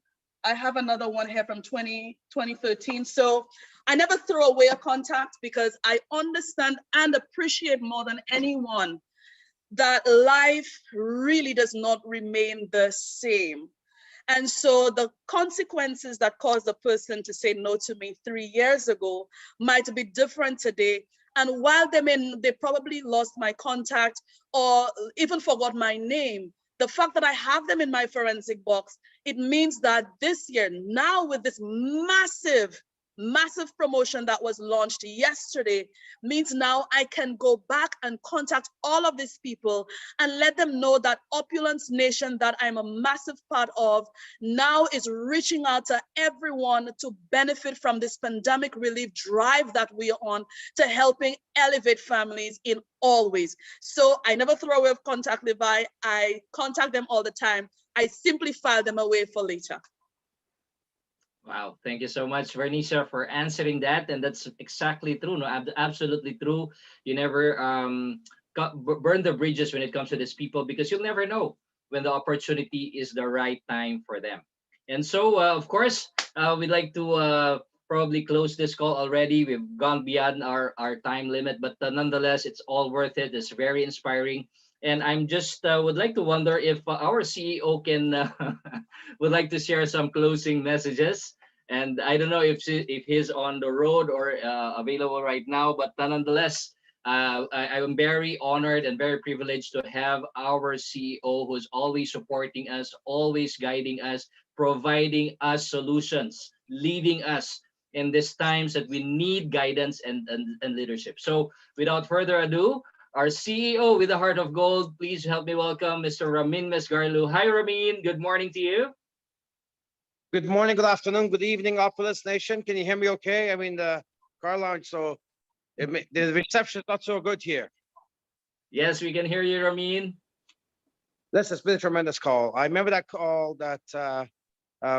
I have another one here from 2013. So I never throw away a contact because I understand and appreciate more than anyone that life really does not remain the same. And so the consequences that caused the person to say no to me 3 years ago might be different today. And while they probably lost my contact or even forgot my name, the fact that I have them in my forensic box, it means that this year, now with this massive promotion that was launched yesterday, means now I can go back and contact all of these people and let them know that Opulence Nation that I'm a massive part of now is reaching out to everyone to benefit from this pandemic relief drive that we are on, to helping elevate families in all ways. So I never throw away contact, Levi. I contact them all the time. I simply file them away for later. Wow, thank you so much, Vernisha, for answering that. And that's exactly true. No, absolutely true. You never burn the bridges when it comes to these people, because you'll never know when the opportunity is the right time for them. And so, of course, we'd like to probably close this call already. We've gone beyond our time limit, but nonetheless, it's all worth it. It's very inspiring. And I'm just would like to wonder if our CEO can would like to share some closing messages. And I don't know if he's on the road or available right now, but nonetheless, I am very honored and very privileged to have our CEO who's always supporting us, always guiding us, providing us solutions, leading us in these times that we need guidance and leadership. So without further ado, our CEO with a heart of gold, please help me welcome Mr. Ramin Mesgarlu. Hi, Ramin. Good morning to you. Good morning, good afternoon, good evening, Opulence Nation. Can you hear me okay? I'm in the car lounge, so the reception is not so good here. Yes, we can hear you, Ramin. This has been a tremendous call. I remember that call that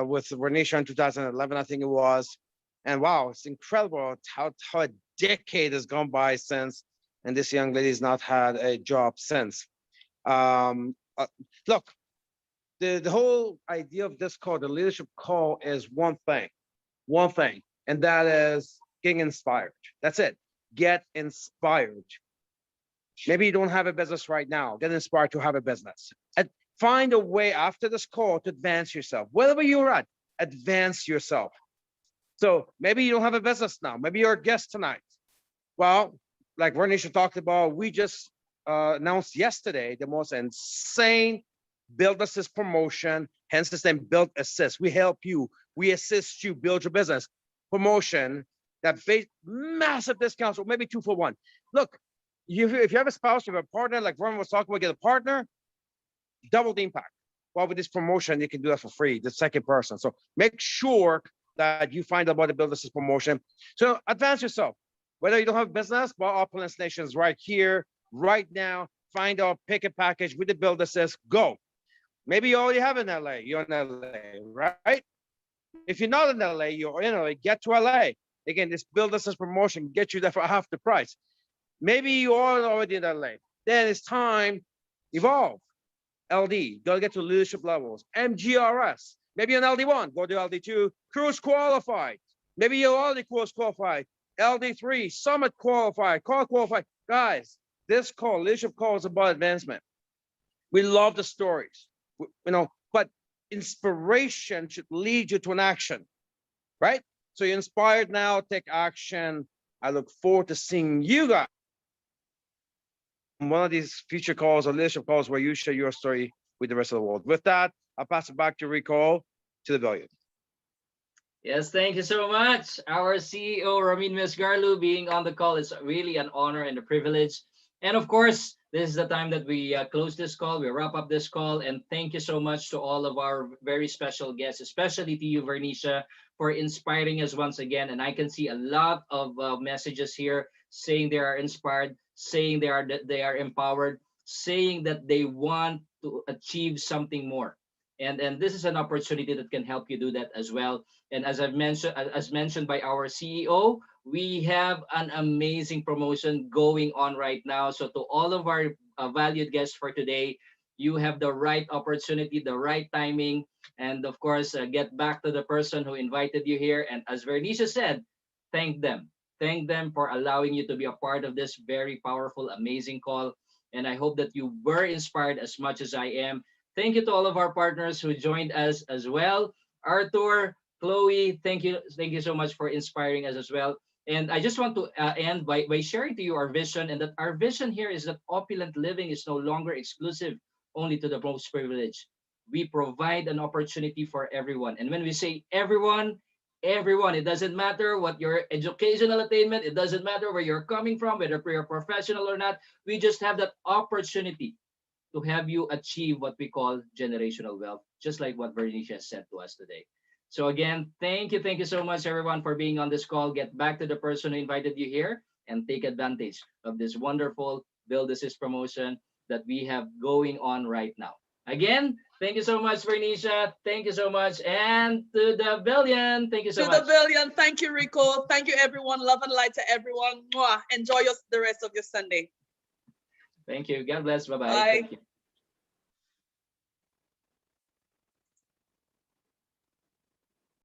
with Vernisha in 2011, I think it was. And wow, it's incredible how a decade has gone by since, and this young lady's not had a job since. Look, the whole idea of this call, the leadership call, is one thing, and that is getting inspired. That's it. Get inspired. Maybe you don't have a business right now. Get inspired to have a business. And find a way after this call to advance yourself. Wherever you're at, advance yourself. So maybe you don't have a business now. Maybe you're a guest tonight. Well, like Vernisha talked about, we just announced yesterday the most insane Build Assist promotion, hence the name Build Assist. We help you, we assist you build your business. Promotion that pays massive discounts, or maybe 2 for 1. Look, if you have a spouse, you have a partner, like Vernon was talking about, get a partner, double the impact. Well, with this promotion, you can do that for free, the second person. So make sure that you find out about the Build Assist promotion. So advance yourself. Whether you don't have a business, well, Opulence Nation is right here, right now. Find out, pick a package with the Build Assist, go. Maybe you already have in LA, you're in LA, right? If you're not in LA, you're in LA, get to LA. Again, this Build Assist promotion get you there for half the price. Maybe you are already in LA. Then it's time, evolve. LD, gotta get to leadership levels. MGRS, maybe an LD1, go to LD2, cruise qualified. Maybe you're already cruise qualified. LD3, summit qualified, call qualified. Guys, this call, leadership call, is about advancement. We love the stories, but inspiration should lead you to an action, right? So you're inspired now, take action. I look forward to seeing you guys on one of these future calls or leadership calls where you share your story with the rest of the world. With that, I'll pass it back to Recall to the billion. Yes, thank you so much. Our CEO, Ramin Mesgarlu, being on the call is really an honor and a privilege. And of course, this is the time that we close this call, we wrap up this call. And thank you so much to all of our very special guests, especially to you, Vernisha, for inspiring us once again. And I can see a lot of messages here saying they are inspired, saying they are empowered, saying that they want to achieve something more. And this is an opportunity that can help you do that as well. And as mentioned by our CEO, we have an amazing promotion going on right now. So to all of our valued guests for today, you have the right opportunity, the right timing, and of course, get back to the person who invited you here. And as Vernisha said, thank them. Thank them for allowing you to be a part of this very powerful, amazing call. And I hope that you were inspired as much as I am. Thank you to all of our partners who joined us as well. Arthur, Chloe, thank you so much for inspiring us as well. And I just want to end by sharing to you our vision, and that our vision here is that opulent living is no longer exclusive only to the most privileged. We provide an opportunity for everyone. And when we say everyone, everyone, it doesn't matter what your educational attainment, it doesn't matter where you're coming from, whether you're professional or not, we just have that opportunity to have you achieve what we call generational wealth, just like what Vernisha said to us today. So again, thank you so much, everyone, for being on this call. Get back to the person who invited you here and take advantage of this wonderful Build Assist promotion that we have going on right now. Again, thank you so much, Vernisha. Thank you so much. And to the billion, thank you so much. To the billion, thank you, Rico. Thank you, everyone. Love and light to everyone. Mwah. Enjoy the rest of your Sunday. Thank you. God bless. Bye-bye. Bye. Thank you.